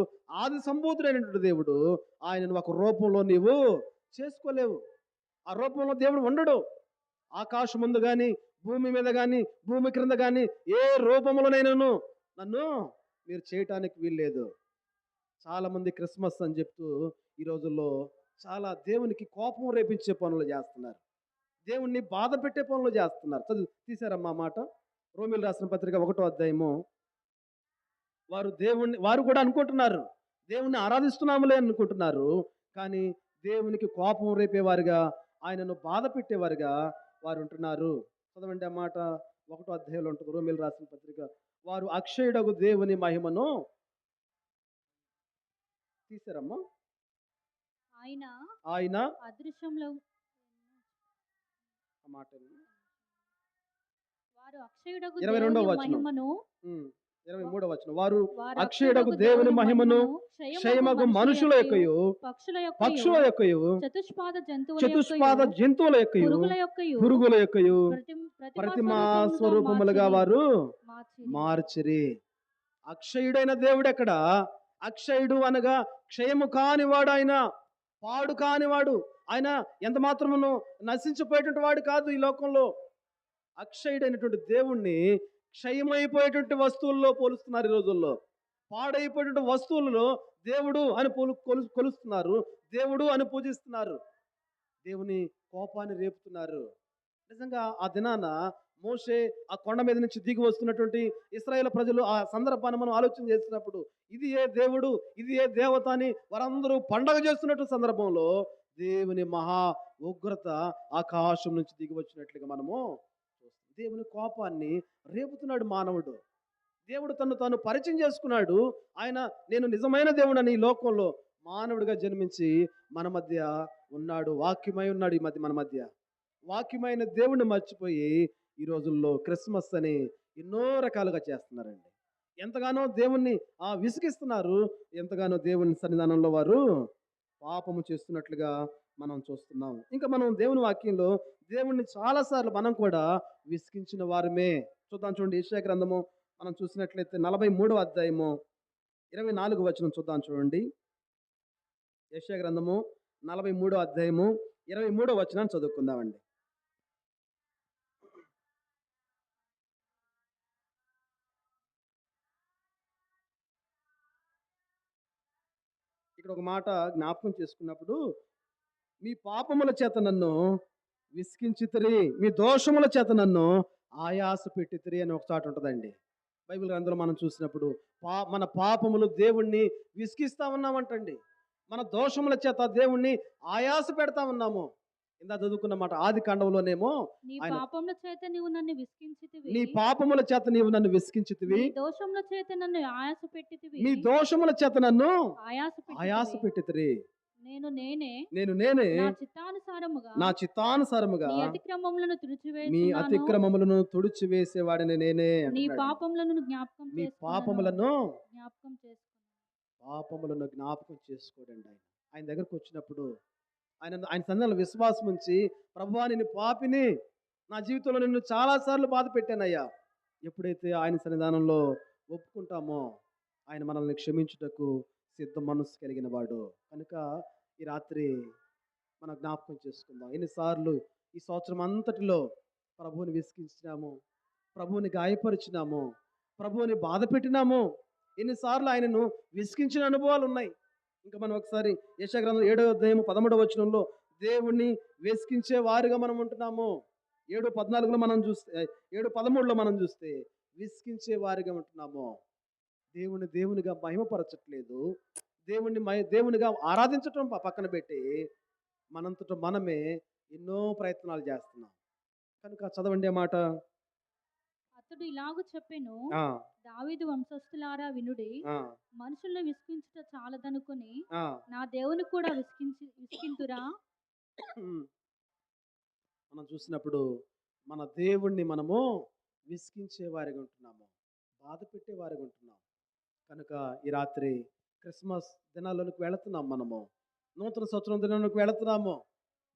ఆది సంభూతుడైనటువంటి దేవుడు. ఆయనను ఒక రూపంలో నీవు చేసుకోలేవు. ఆ రూపంలో దేవుడు ఉండడు. ఆకాశం ముందు కానీ, భూమి మీద కానీ, భూమి క్రింద కానీ ఏ రూపంలోనైనాను నన్ను మీరు చేయటానికి వీల్లేదు. చాలామంది క్రిస్మస్ అని చెప్తూ ఈ రోజుల్లో చాలా దేవునికి కోపం రేపించే పనులు చేస్తున్నారు, దేవుణ్ణి బాధ పెట్టే పనులు చేస్తున్నారు. తీశారమ్మా మాట. రోమీయులు రాసిన పత్రిక 1వ అధ్యాయము. వారు కూడా అనుకుంటున్నారు దేవుణ్ణి ఆరాధిస్తున్నాములే అనుకుంటున్నారు, కానీ దేవునికి కోపం రేపేవారుగా, ఆయనను బాధ పెట్టేవారుగా వారు ఉంటున్నారు. చదవండి ఆ మాట. 1వ అధ్యాయంలో ఉంటుంది రోమీయులు రాసిన పత్రిక. వారు అక్షయుడగు దేవుని మహిమను తీశారమ్మా. ఆయన అదృశ్యంలో ఆ మాట వారు అక్షయుడగు 22వ వచనం, మహిమను 23వ వచనం. వారు అక్షయుడగు దేవుని మహిమను క్షయమగు మనుషుల యొక్కయు పక్షుల యొక్కయు చతుష్పాద జంతువుల యొక్కయు పురుగుల యొక్కయు ప్రతిమా స్వరూపములుగా వారు మార్చిరి. అక్షయుడైన దేవుడు ఎక్కడ? అక్షయుడు అనగా క్షయము కానివాడు ఆయన, పాడు కానివాడు ఆయన, ఎంత మాత్రమును నశించిపోయేటువంటి వాడు కాదు ఈ లోకంలో. అక్షయుడైనటువంటి దేవుణ్ణి క్షయమైపోయేటువంటి వస్తువుల్లో పోలుస్తున్నారు ఈ రోజుల్లో. పాడైపోయేటువంటి వస్తువులలో దేవుడు అని కొలుస్తున్నారు, దేవుడు అని పూజిస్తున్నారు, దేవుని కోపాన్ని రేపుతున్నారు. నిజంగా ఆ దినాన మోషే ఆ కొండ మీద నుంచి దిగి వస్తున్నటువంటి ఇశ్రాయేలు ప్రజలు ఆ సందర్భాన్ని మనం ఆలోచన చేసినప్పుడు, ఇది ఏ దేవుడు, ఇది ఏ దేవత అని వారందరూ పండగ చేస్తున్నట్టు సందర్భంలో దేవుని మహా ఉగ్రత ఆకాశం నుంచి దిగి వచ్చినట్లుగా మనము చూస్తాం. దేవుని కోపాన్ని రేపుతున్నాడు మానవుడు. దేవుడు తను తాను పరిచయం చేసుకున్నాడు. ఆయన నేను నిజమైన దేవుడని ఈ లోకంలో మానవుడిగా జన్మించి మన మధ్య ఉన్నాడు, వాక్యమై ఉన్నాడు ఈ మధ్య మన మధ్య. వాక్యమైన దేవుణ్ణి మర్చిపోయి ఈ రోజుల్లో క్రిస్మస్ అని ఎన్నో రకాలుగా చేస్తున్నారండి. ఎంతగానో దేవుణ్ణి విసిగిస్తున్నారు, ఎంతగానో దేవుని సన్నిధానంలో వారు పాపము చేస్తున్నట్లుగా మనం చూస్తున్నాం. ఇంకా మనం దేవుని వాక్యంలో దేవుణ్ణి చాలాసార్లు మనం కూడా విసిగించిన వారమే. చూద్దాం, చూడండి, యెషయా గ్రంథము మనం చూసినట్లయితే 43వ అధ్యాయము 24వ వచనం చూద్దాం. చూడండి, యెషయా గ్రంథము 43వ అధ్యాయము 23వ వచనాన్ని చదువుకుందామండి. ఇక్కడ ఒక మాట జ్ఞాపకం చేసుకున్నప్పుడు, మీ పాపముల చేత నన్ను విసిగించితిరి, మీ దోషముల చేత నన్ను ఆయాస పెట్టితిరి అని ఒక చాట ఉంటుందండి బైబిల్ గ్రంథంలో. మనం చూసినప్పుడు మన పాపములు దేవుణ్ణి విసిగిస్తా ఉన్నామంటండి, మన దోషముల చేత దేవుణ్ణి ఆయాస పెడతా ఉన్నాము. ఇందా చదువుకున్న మాట ఆది కాండంలోనేమో, నీ ఆయన పాపముల చేత నీవు నన్ను విసిగించితివి, నీ పాపముల చేత నీవు నన్ను విసిగించితివి, నీ దోషముల చేత నన్ను ఆయాస పెట్టితివి, నీ దోషముల చేత నన్ను ఆయాస ఆయాస పెట్టితిరి, నేను నేనే నేను నేనే నా చిత్తానుసారముగా నా నీ అతిక్రమములను మీ తుడిచివేయుచున్నాను, అతిక్రమములను తుడిచివేసేవాడిని నేనే నీ అంటున్నాడు. పాపములను జ్ఞాపకం నీ చేసుకొనును. పాపములను జ్ఞాపకం చేసుకోడండి. ఆయన దగ్గరకు వచ్చినప్పుడు ఆయన సన్నిధిలో విశ్వాసం ఉంచి, ప్రభువా నేను పాపిని, నా జీవితంలో నిన్ను చాలాసార్లు బాధ పెట్టానయ్యా, ఎప్పుడైతే ఆయన సన్నిధానంలో ఒప్పుకుంటామో ఆయన మనల్ని క్షమించుటకు సిద్ధ మనస్సు కలిగిన వాడు. కనుక ఈ రాత్రి మనం జ్ఞాపకం చేసుకుందాం, ఎన్నిసార్లు ఈ సంవత్సరం అంతటిలో ప్రభువుని విసిగించినాము, ప్రభువుని గాయపరిచినాము, ప్రభువుని బాధ పెట్టినాము, ఎన్నిసార్లు ఆయనను విసిగించిన అనుభవాలు ఉన్నాయి. ఇంకా మనం ఒకసారి యెషయా గ్రంథం 7వ అధ్యాయం 13వ వచనంలో దేవుణ్ణి విసిగించే వారుగా మనం ఉంటున్నాము. 7:14లో మనం చూస్తే, 7:13లో మనం చూస్తే విసిగించే వారిగా ఉంటున్నాము. దేవునిగా మహిమపరచట్లేదు, దేవునిగా ఆరాధించటం పక్కన పెట్టి మనంతట మనమే ఎన్నో ప్రయత్నాలు చేస్తున్నాం. కనుక చదవండి ఆ మాట. అతడు ఇలాగు చెప్పెను, దావీదు వంశస్థులారా వినుడి, మనుషులను విసిగించుట చాలదనుకొని నా దేవుని కూడా విసిగింతురా. మనం చూసినప్పుడు మన దేవుణ్ణి మనము విసిగించే వారిగా ఉంటున్నాము, బాధ పెట్టే వారిగా ఉంటున్నాం. కనుక ఈ రాత్రి క్రిస్మస్ దినాల్లోనికి వెళుతున్నాం, మనము నూతన సంవత్సరం దినాలకు వెళుతున్నాము.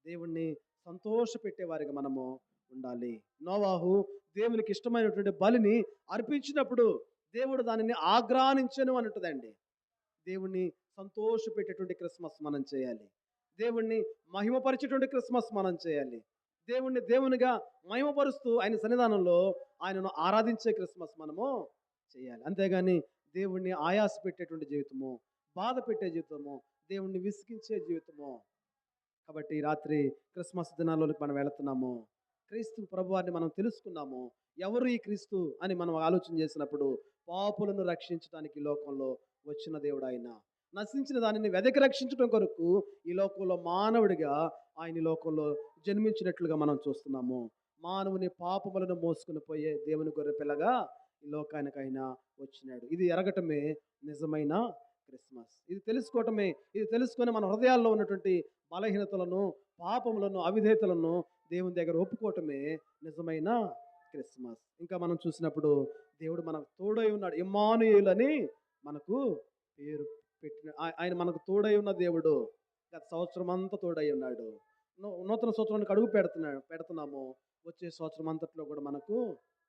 దేవుణ్ణి సంతోష పెట్టే వారిగా మనము ఉండాలి. నోవాహు దేవునికి ఇష్టమైనటువంటి బలిని అర్పించినప్పుడు దేవుడు దానిని ఆగ్రానించను అని ఉంటుందండి. దేవుణ్ణి సంతోష పెట్టేటువంటి క్రిస్మస్ మనం చేయాలి, దేవుణ్ణి మహిమపరిచేటువంటి క్రిస్మస్ మనం చేయాలి, దేవునిగా మహిమపరుస్తూ ఆయన సన్నిధానంలో ఆయనను ఆరాధించే క్రిస్మస్ మనము చేయాలి. అంతేగాని దేవుణ్ణి ఆయాస పెట్టేటువంటి జీవితము, బాధ పెట్టే జీవితము, దేవుణ్ణి విసిగించే జీవితము. కాబట్టి రాత్రి క్రిస్మస్ దినాల్లోకి మనం వెళుతున్నాము, క్రీస్తు ప్రభువారిని మనం తెలుసుకున్నాము. ఎవరు ఈ క్రీస్తు అని మనం ఆలోచన చేసినప్పుడు, పాపులను రక్షించడానికి లోకంలో వచ్చిన దేవుడు ఆయన, నశించిన దానిని వెదకి రక్షించడం కొరకు ఈ లోకంలో మానవుడిగా ఆయన ఈ లోకంలో జన్మించినట్లుగా మనం చూస్తున్నాము. మానవుని పాపములను మోసుకుని పోయే దేవుని గొర్రె పిల్లగా ఈ లోకానికి ఆయన వచ్చినాడు. ఇది ఎరగటమే నిజమైన క్రిస్మస్. ఇది తెలుసుకొని మన హృదయాల్లో ఉన్నటువంటి బలహీనతలను, పాపములను, అవిధేయతలను దేవుని దగ్గర ఒప్పుకోవటమే నిజమైన క్రిస్మస్. ఇంకా మనం చూసినప్పుడు దేవుడు మనకు తోడై ఉన్నాడు, ఇమ్మానుయేలు అని మనకు పేరు పెట్టిన ఆయన మనకు తోడై ఉన్న దేవుడు. గత సంవత్సరం అంతా తోడై ఉన్నాడు. నూతన సంవత్సరానికి అడుగు పెడుతున్నాము. వచ్చే సంవత్సరం అంతట్లో కూడా మనకు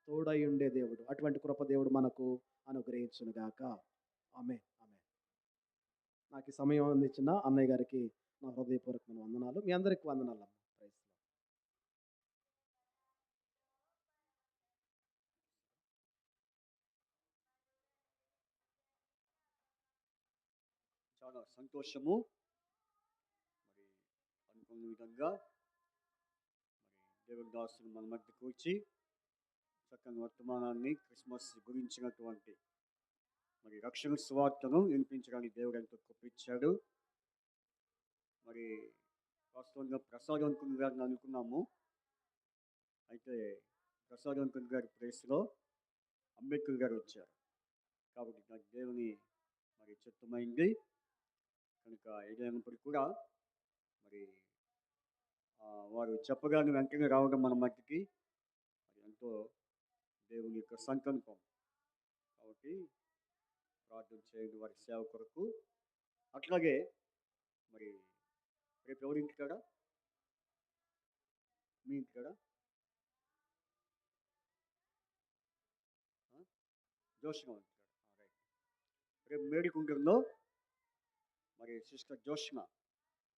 తోడై ఉండే దేవుడు. అటువంటి కృప దేవుడు మనకు అనుగ్రహించునుగాక. ఆమె ఆమె. నాకు ఈ సమయం అందించిన అన్నయ్య గారికి నా హృదయపూర్వకమైన వందనాలు. మీ అందరికి వందనాలు అమ్మ. Praise lord. చాలా సంతోషము. మరి అనుకున్న విధంగా మరి దేవుని దాసులు మన మధ్యకు వచ్చి చక్కని వర్తమానాన్ని క్రిస్మస్ గురించినటువంటి మరి రక్షణ సువార్తను వినిపించడానికి దేవుడు ఎంతో కృపించాడు. మరి వాస్తవంగా ప్రసాద్ అంకుల్ గారిని అనుకున్నాము. అయితే ప్రసాద్ అంకుల్ గారి ప్లేస్లో అంబేద్కర్ గారు వచ్చారు. కాబట్టి నాకు దేవుని మరి చిత్తమైంది. కనుక ఏదైనప్పటికీ కూడా మరి వారు చెప్పగానే వెంటనే రావడం మన మధ్యకి మరి ఎంతో దేవుని యొక్క సంకల్పం. కాబట్టి ప్రార్థన చేయండి వారి సేవ కొరకు. అట్లాగే మరి రేపు ఎవరి ఇంటికాడ? మీ ఇంటికాడ జోష్గా ఇంటికాడ. రైట్. రేపు మేడికుంటలో మరి సిస్టర్ జోష్మ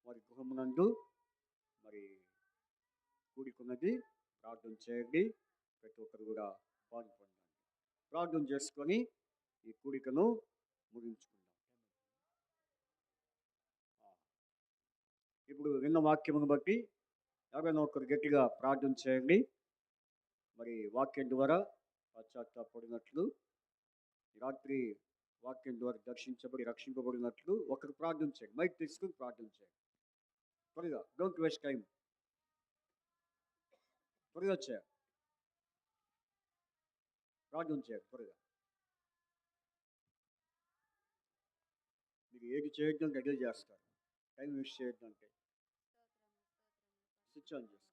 వారి గృహమునందు మరి కూడుకున్నది. ప్రార్థన చేయండి. ప్రతి ఒక్కరు కూడా పాల్గొనండి. ప్రార్థన చేసుకొని ఈ కూడికను ముగించుకుందాం. ఇప్పుడు విన్న వాక్యమును బట్టి ఎవరైనా ఒకరు గట్టిగా ప్రార్థన చేయండి. మరి వాక్యం ద్వారా పశ్చాత్తాపడినట్లు, రాత్రి వాక్యం ద్వారా దర్శించబడి రక్షింపబడినట్లు ఒకరు ప్రార్థన చేయండి. మైక్ తీసుకుని ప్రార్థన చేయండి. త్వరగా, డోంట్ వేస్ట్ టైం. త్వరగా చేయాలి. ప్రార్థన చేయాలి త్వరగా. మీరు ఏది చేయొద్దంటే అదే చేస్తారు. టైం వేస్ట్ చేయొద్దంటే స్విచ్ ఆన్ చేసుకో.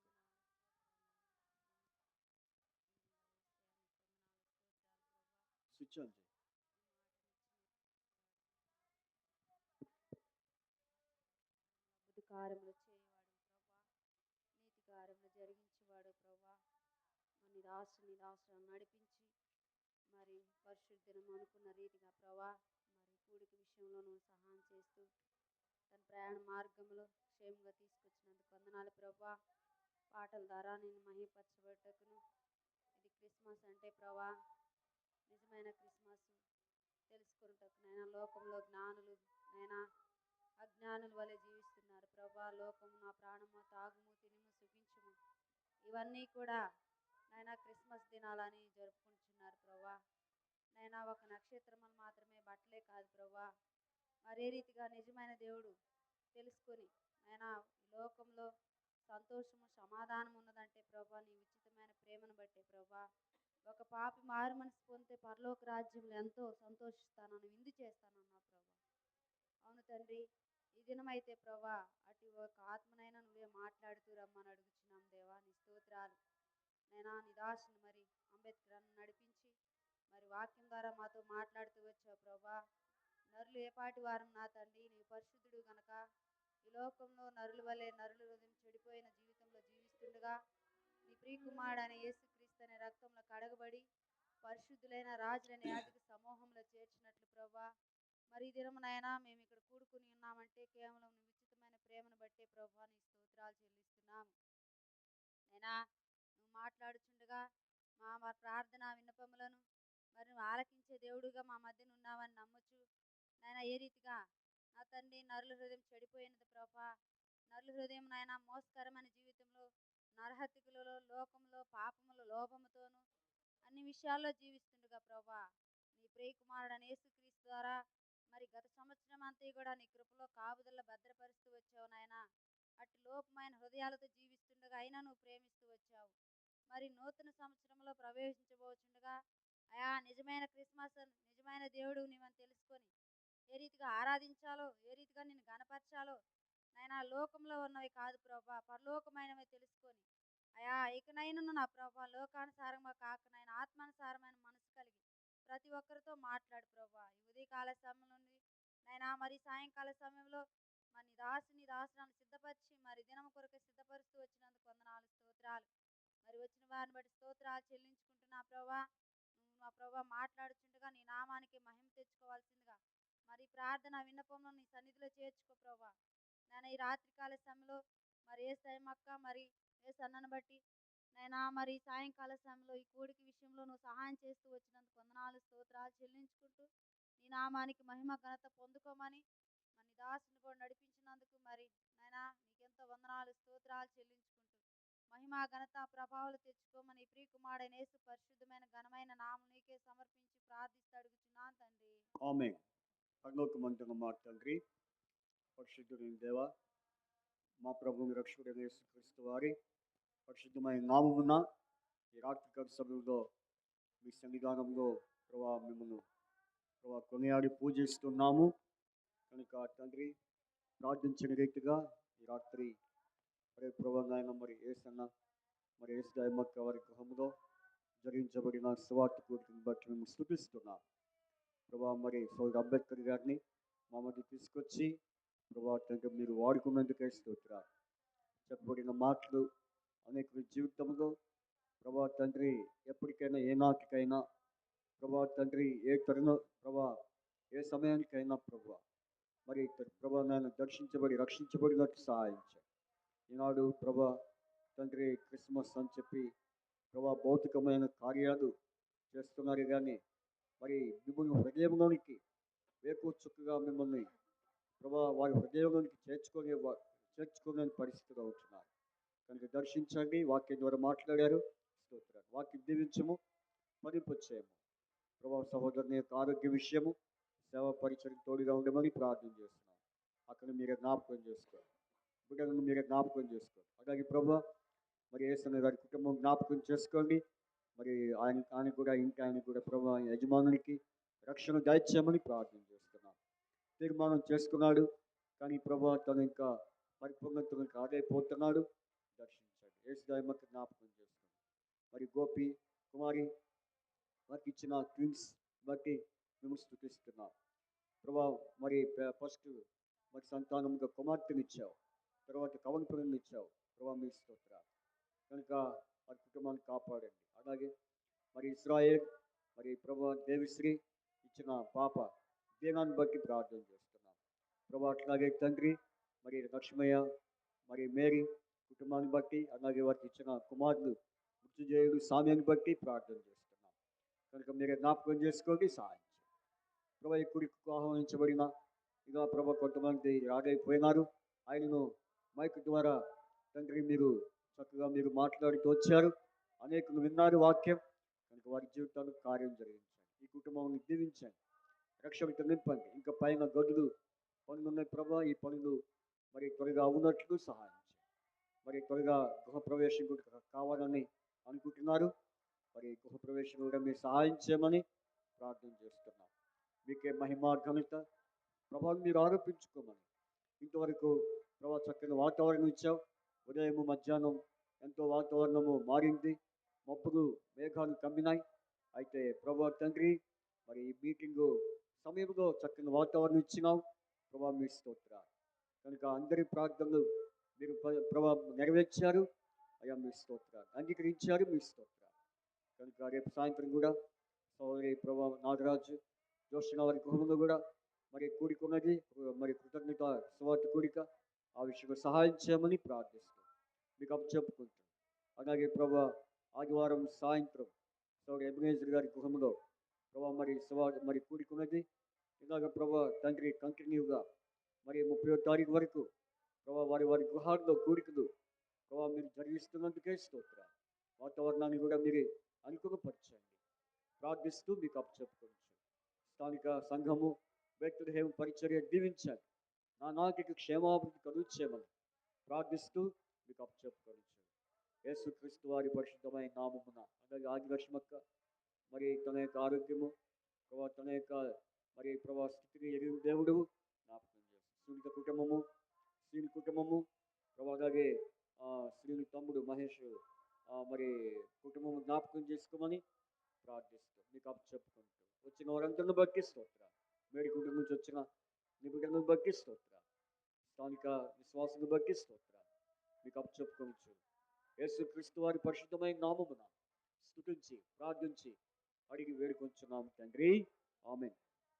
స్విచ్ ఆన్ చేయి. కార్యములు చేయవాడు ప్రభా, నీతి కార్యములు జరిగించేవాడు ప్రభా. మన నిరాశను నడిపించి మరి పరిశుద్ధను అనుకున్న రీతిగా ప్రభా మరి కూడిక విషయంలో నువ్వు సహాయం చేస్తూ తన ప్రయాణ మార్గంలో క్షేమంగా తీసుకొచ్చినందుకు వందనాలు ప్రభా. పాటల ద్వారా నేను మహిమపరచబట్టకును. ఇది క్రిస్మస్ అంటే ప్రభా నిజమైన క్రిస్మస్ తెలుసుకున్నటకు నైనా లోకంలో జ్ఞానులు నైనా అజ్ఞానుల వలె జీవిస్తున్నారు ప్రభా. లోకము నా ప్రాణము తాగుము తినుము సుఖించుము ఇవన్నీ కూడా నైనా క్రిస్మస్ దినాలని జరుపుకుంటున్నారు ప్రభా. నైనా ఒక నక్షత్రములు మాత్రమే బట్టలే కాదు ప్రభా. మరే రీతిగా నిజమైన దేవుడు తెలుసుకొని నైనా ఈ లోకంలో సంతోషము సమాధానం ఉన్నదంటే ప్రభా నీ ఉచితమైన ప్రేమను బట్టే ప్రభా. ఒక పాపి మారు మనసు పొందితే పరలోక రాజ్యంలో ఎంతో సంతోషిస్తానని విందు చేస్తానన్నా ప్రభా. అవును తండ్రి, ఈ దినమైతే ప్రభా అటు ఒక ఆత్మనైనా నువ్వే మాట్లాడుతూ రమ్మని అడుగుచున్నాం దేవా. నీ స్తోత్రాలు నైనా నిదాసుని మరి అంబేద్కర్ నడిపించి మరి వాక్యం ద్వారా మాతో మాట్లాడుతూ వచ్చావు ప్రభా. నరులు ఏపాటి వారం నా తండ్రి, నీ పరిశుద్ధుడు గనక ఈ లోకంలో నరుల వలె నరుల హృదయం చెడిపోయిన జీవితంలో జీవిస్తుండగా నీ ప్రియకుమారుడైన యేసుక్రీస్తు అనే రక్తంలో కడగబడి పరిశుద్ధులైన రాజులైన యాజక సమూహంలో చేర్చినట్లు ప్రభా. మరి ఈ దినమునైనా మేము ఇక్కడ కూడుకుని ఉన్నామంటే కేవలం నీ ఉచితమైన ప్రేమను బట్టే ప్రభా. నీ స్తోత్రాలు చెల్లిస్తున్నాము నైనా. నువ్వు మాట్లాడుచుండగా మా ప్రార్థన విన్నపములను మరి నువ్వు ఆలకించే దేవుడుగా మా మధ్యన ఉన్నావని నమ్ముచు నైనా ఏ రీతిగా నా తండ్రి నరుల హృదయం చెడిపోయినది ప్రభా. నరుల హృదయం నాయన మోసకరమైన జీవితంలో నరహత్యకులలో లోకంలో పాపములో లోభముతోనూ అన్ని విషయాల్లో జీవిస్తుండగా ప్రభా నీ ప్రియకుమారుడైన యేసుక్రీస్తు ద్వారా మరి గత సంవత్సరం అంతా కూడా నీ కృపలో కాపుదల భద్రపరుస్తూ వచ్చావు నాయన. అట్టి లోపమైన హృదయాలతో జీవిస్తుండగా అయినా నువ్వు ప్రేమిస్తూ వచ్చావు. మరి నూతన సంవత్సరంలో ప్రవేశించబోచుండగా అయా నిజమైన క్రిస్మస్ నిజమైన దేవుడు నీవని తెలుసుకొని ఏ రీతిగా ఆరాధించాలో ఏ రీతిగా నిన్ను గణపరచాలో నాయన లోకంలో ఉన్నవి కాదు ప్రభా, పరలోకమైనవి తెలుసుకొని అయా ఇకనైనా నా ప్రభా లోకానుసారంగా కాక నాయన ఆత్మానుసారమైన మనసు కలిగి ప్రతి ఒక్కరితో మాట్లాడు ప్రభా. ఈ ఉదయకాల సమయం నుండి నైనా మరి సాయంకాల సమయంలో మరి నీ దాసురాలను సిద్ధపరిచి మరి దినం కొరకు సిద్ధపరుస్తూ వచ్చినందుకు వందనాలు స్తోత్రాలు మరి వచ్చిన వారిని బట్టి స్తోత్రాలు చెల్లించుకుంటున్నా ప్రభా. నువ్వు మా ప్రభా మాట్లాడుచుండగా నీ నామానికి మహిమ తెచ్చుకోవాల్సిందిగా మరి ప్రార్థన విన్నపంలో నీ సన్నిధిలో చేర్చుకో ప్రభా. నేను ఈ రాత్రికాల సమయంలో మరి ఏ సైమక్క మరి ఏ సన్నను బట్టి నైనా మరి సాయంకాల సమయంలో ఈ కూడికి విషయంలో నువ్వు సహాయం చేస్తూ వచ్చినందుకు వందనాలు స్తోత్రాలు చెల్లించుకుంటూ నీ నామానికి మహిమ ఘనత పొందుకోమని మరి నీ దాసుని కూడా నడిపించినందుకు మరి నైనా నీకెంతో వందనాలు స్తోత్రాలు చెల్లించుకుంటూ మహిమ ఘనత ప్రభావాలు తెచ్చుకోమని ఈ ప్రియకుమారుడైన యేసు పరిశుద్ధమైన ఘనమైన నామం నీకే సమర్పించి ప్రార్థిస్తూ అడుగుచున్నాను తండ్రి. ఆమేన్. పరలోకమందున్న మా తండ్రి, పరిశుద్ధుడైన దేవా, మా ప్రభువు రక్షకుడైన యేసుక్రీస్తు వారి పరిశుద్ధమైన నామమున ఈ రాత్రికాల సమయంలో మీ సన్నిధానంలో ప్రభా మిమ్మల్ని ప్రభా కొనియాడి పూజిస్తున్నాము. కనుక తండ్రి ప్రార్థించిన రీతిగా ఈ రాత్రి మరి ప్రభా నాయన మరి ఏసన్న మరి ఏసుదాయమక్క వారి గృహంలో జరిగించబడిన సువార్త కూడికను బట్టి మేము స్తుతిస్తున్నాం. ప్రభా మరి సోదరు అంబేద్కర్ గారిని మా మధ్య తీసుకొచ్చి ప్రభా తండ్రి మీరు వాడుకున్నందుకే స్తోత్రాలు. చెప్పబడిన మాటలు అనేక జీవితంలో ప్రభా తండ్రి ఎప్పటికైనా ఏ నాటికైనా ప్రభా తండ్రి ఏ తరుణ ప్రభా ఏ సమయానికైనా ప్రభా మరి ప్రభా నేను దర్శించబడి రక్షించబడినట్టు సహాయం చేయండి. ఈనాడు ప్రభా తండ్రి క్రిస్మస్ అని చెప్పి ప్రభా భౌతికమైన కార్యాలు చేస్తున్నారు కానీ మరి మిమ్మల్ని హృదయంలోనికి వేకూర్చుకగా మిమ్మల్ని ప్రభా వారి హృదయంలోనికి చేర్చుకునే పరిస్థితిలో ఉంటున్నారు. కనుక దర్శించండి. వాక్యం ద్వారా మాట్లాడారు, స్తోత్రాలు. వాక్యం దీవించము, ఫలింపచేయము. ప్రభా సహోదరుని యొక్క ఆరోగ్య విషయము సేవా పరిచయం తోడుగా ఉండమని ప్రార్థన చేస్తున్నాం. అక్కడ మీరే జ్ఞాపకం చేసుకోండి, బిడ్డలను మీరే జ్ఞాపకం చేసుకోండి. అలాగే ప్రభా మరి యేసన్న గారి కుటుంబం జ్ఞాపకం చేసుకోండి. మరి ఆయన కూడా ఇంటి ఆయన కూడా ప్రభా యజమానునికి రక్షణ దయచేయమని ప్రార్థన చేస్తున్నాం. తీర్మానం చేసుకున్నాడు కానీ ప్రభా తను ఇంకా పరిపూర్ణతను కాదైపోతున్నాడు. దర్శించండి. యేసుదాయమక్క జ్ఞాపకం చేసుకోండి. మరి గోపి కుమారి వారికి ఇచ్చిన ట్విన్స్ బట్టి మేము స్తుతిస్తున్నాం. ప్రభా మరి ఫస్ట్ మరి సంతానంగా కుమార్తెనిచ్చావు, తర్వాత కవన పిల్లల్ని ఇచ్చావు. ప్రభా మీ స్తోత్రాలు. కనుక వారి కుటుంబాన్ని కాపాడండి. అలాగే మరి ఇస్రాయేల్ మరి ప్రభా దేవిశ్రీ ఇచ్చిన పాప దీనాన్ని బట్టి ప్రార్థన చేస్తున్నాం. ప్రభా అట్లాగే తండ్రి మరి లక్ష్మయ్య మరి మేరీ కుటుంబాన్ని బట్టి అలాగే వారికి ఇచ్చిన కుమారుడు మృత్యుజయుడు సామ్యాన్ని బట్టి ప్రార్థన చేస్తున్నాం. కనుక మీరే జ్ఞాపకం చేసుకోండి, సహాయం చేయండి. ప్రభా ఈ కుడికి ఆహ్వానించబడిన ఇక ప్రభా కొంతమంది రాగైపోయినారు. ఆయనను మైక్ ద్వారా తండ్రి మీరు చక్కగా మీరు మాట్లాడుతూ వచ్చారు, అనేకులు విన్నారు వాక్యం. కనుక వారి జీవితాలకు కార్యం జరిగించండి. ఈ కుటుంబాన్ని దీవించండి, రక్షణతో నింపండి. ఇంకా పైన గదులు పనులు ఉన్నాయి ప్రభా, ఈ పనులు మరి త్వరగా అవునట్లు సహాయం చేయండి. మరి త్వరగా గృహప్రవేశం కూడా కావాలని అనుకుంటున్నారు. మరి గృహప్రవేశం కూడా మీరు సహాయం చేయమని ప్రార్థన చేస్తున్నాం. మీకే మహిమ ఘనత ప్రభావం మీరు ఆరోపించుకోమని. ఇంతవరకు ప్రభా చక్కని వాతావరణం ఇచ్చావు. ఉదయం మధ్యాహ్నం ఎంతో వాతావరణము మారింది, మబ్బులు మేఘాలు కమ్మినాయి. అయితే ప్రభా తండ్రి మరి ఈ మీటింగు సమయంలో చక్కని వాతావరణం ఇచ్చినావు. ప్రభా మీ స్తోత్రాలు. కనుక అందరి ప్రార్థనలు మీరు ప్రభా నెరవేర్చారు. అయ్యా మీ స్తోత్రాలు. అంగీకరించారు, మీ స్తోత్రాలు. కనుక రేపు సాయంత్రం కూడా సోదరి ప్రభా నాగరాజు జోషణ వారి గృహంలో కూడా మరి కూడికున్నది మరి కృతజ్ఞత సువార్త కూడిక. ఆ విషయంలో సహాయం చేయమని ప్రార్థిస్తాం, మీకు అప్పచెప్పుకుంటాం. అలాగే ప్రభా ఆదివారం సాయంత్రం సోదరి ఎబినేజర్ గారి గృహంలో ప్రభా మరి కూడికున్నది. ఇలాగ ప్రభా తండ్రి కంటిన్యూగా మరి 30వ తారీఖు వరకు ప్రభా వారి గృహాల్లో కూడికలు ప్రభా మీరు జరిగిస్తున్నందుకే స్తోత్రాలు. వాతావరణాన్ని కూడా మీరు అనుకూలపరచండి. ప్రార్థిస్తూ మీకు అప్పచెప్పుకోవచ్చు. స్థానిక సంఘము బెత్లెహేము పరిచర్య దీవించండి. నా నాటికి క్షేమాభివృద్ధి కలుగు చేయమని ప్రార్థిస్తూ మీకు అప్పచెప్పుకోవచ్చు. యేసుక్రీస్తు వారి పరిశుద్ధమైన నామమున. అలాగే ఆదిలక్ష్మక్క మరి తన యొక్క ఆరోగ్యము ప్రభా తన యొక్క మరి ప్రభా స్థితిని ఎరిగిన దేవుడు జ్ఞాపకం చేస్తాడు. సునీత కుటుంబము, శ్రీని కుటుంబము ప్రభా అలాగే శ్రీని తమ్ముడు మహేష్ మరి కుటుంబము జ్ఞాపకం చేసుకోమని ప్రార్థిస్తూ మీకు అప్పచెప్పుకుంటూ వచ్చిన వారందరిని బట్టి స్తోత్రాలు. మేడి కుటుంబం నుంచి వచ్చిన నీ బిడ్డలను బట్టి స్తోత్రాలు. స్థానిక విశ్వాసాన్ని బట్టి స్తోత్రాలు. మీకు అప్పచెప్పుకోవచ్చు. యేసుక్రీస్తు వారి పరిశుద్ధమైన నామమున స్తుతించి ప్రార్థించి అడిగి వేడుకొంచున్నాము తండ్రి, ఆమేన్.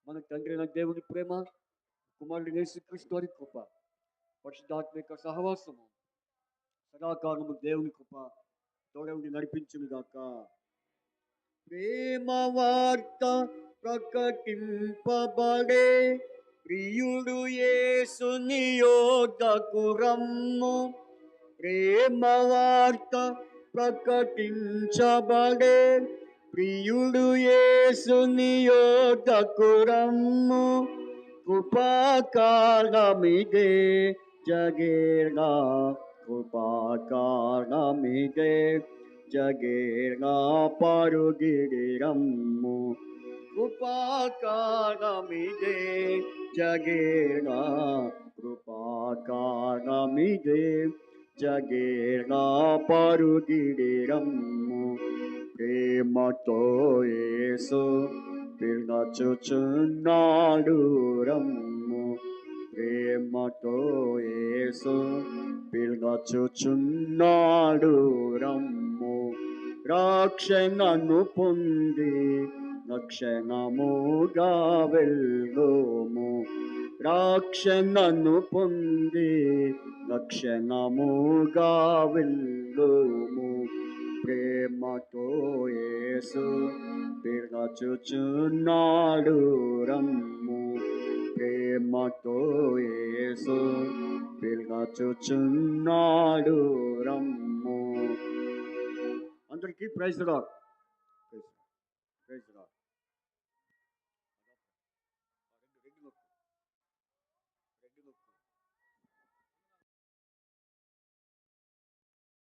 మన తండ్రి అయిన దేవుని ప్రేమ, కుమారుడు యేసుక్రీస్తు వారి కృప, పరిశుద్ధాత్మిక సహవాసము సదాకాలము దేవుని కృప తోడవుని నడిపించునుగాక. ప్రేమ వార్త ప్రకటింపబడే ప్రియుడు యేసుని యొద్దకు రమ్ము. ప్రేమ వార్త ప్రకటించబడే ప్రియుడు యేసుని యొద్దకు రమ్ము. కృపాకాలమిదే జగేర్గా, కృపాకాలమిదే జగేర్గా పరుగిడి రమ్ము. కృపాకాలమిదే జగేర్గా, కృపాకాలమిదే జగేర్గా పరుగిడి రమ్ము. ప్రేమతో యేసు పిలుచుచున్నాడు రమ్ము. ప్రేమతో యేసు పిలుచుచున్నాడు రమ్ము. రక్షణను పొంది రక్షణముగా వెళ్ళుము. రక్షణను పొంది రక్షణముగా వెళ్ళుము. ప్రేమతో యేసు పిలుచుచున్నాడు రమ్ము. ప్రేమతో యేసు పిలుచుచున్నాడు రమ్ము. అందరికీ praise the lord. Praise the lord. రెండు నొక్కు.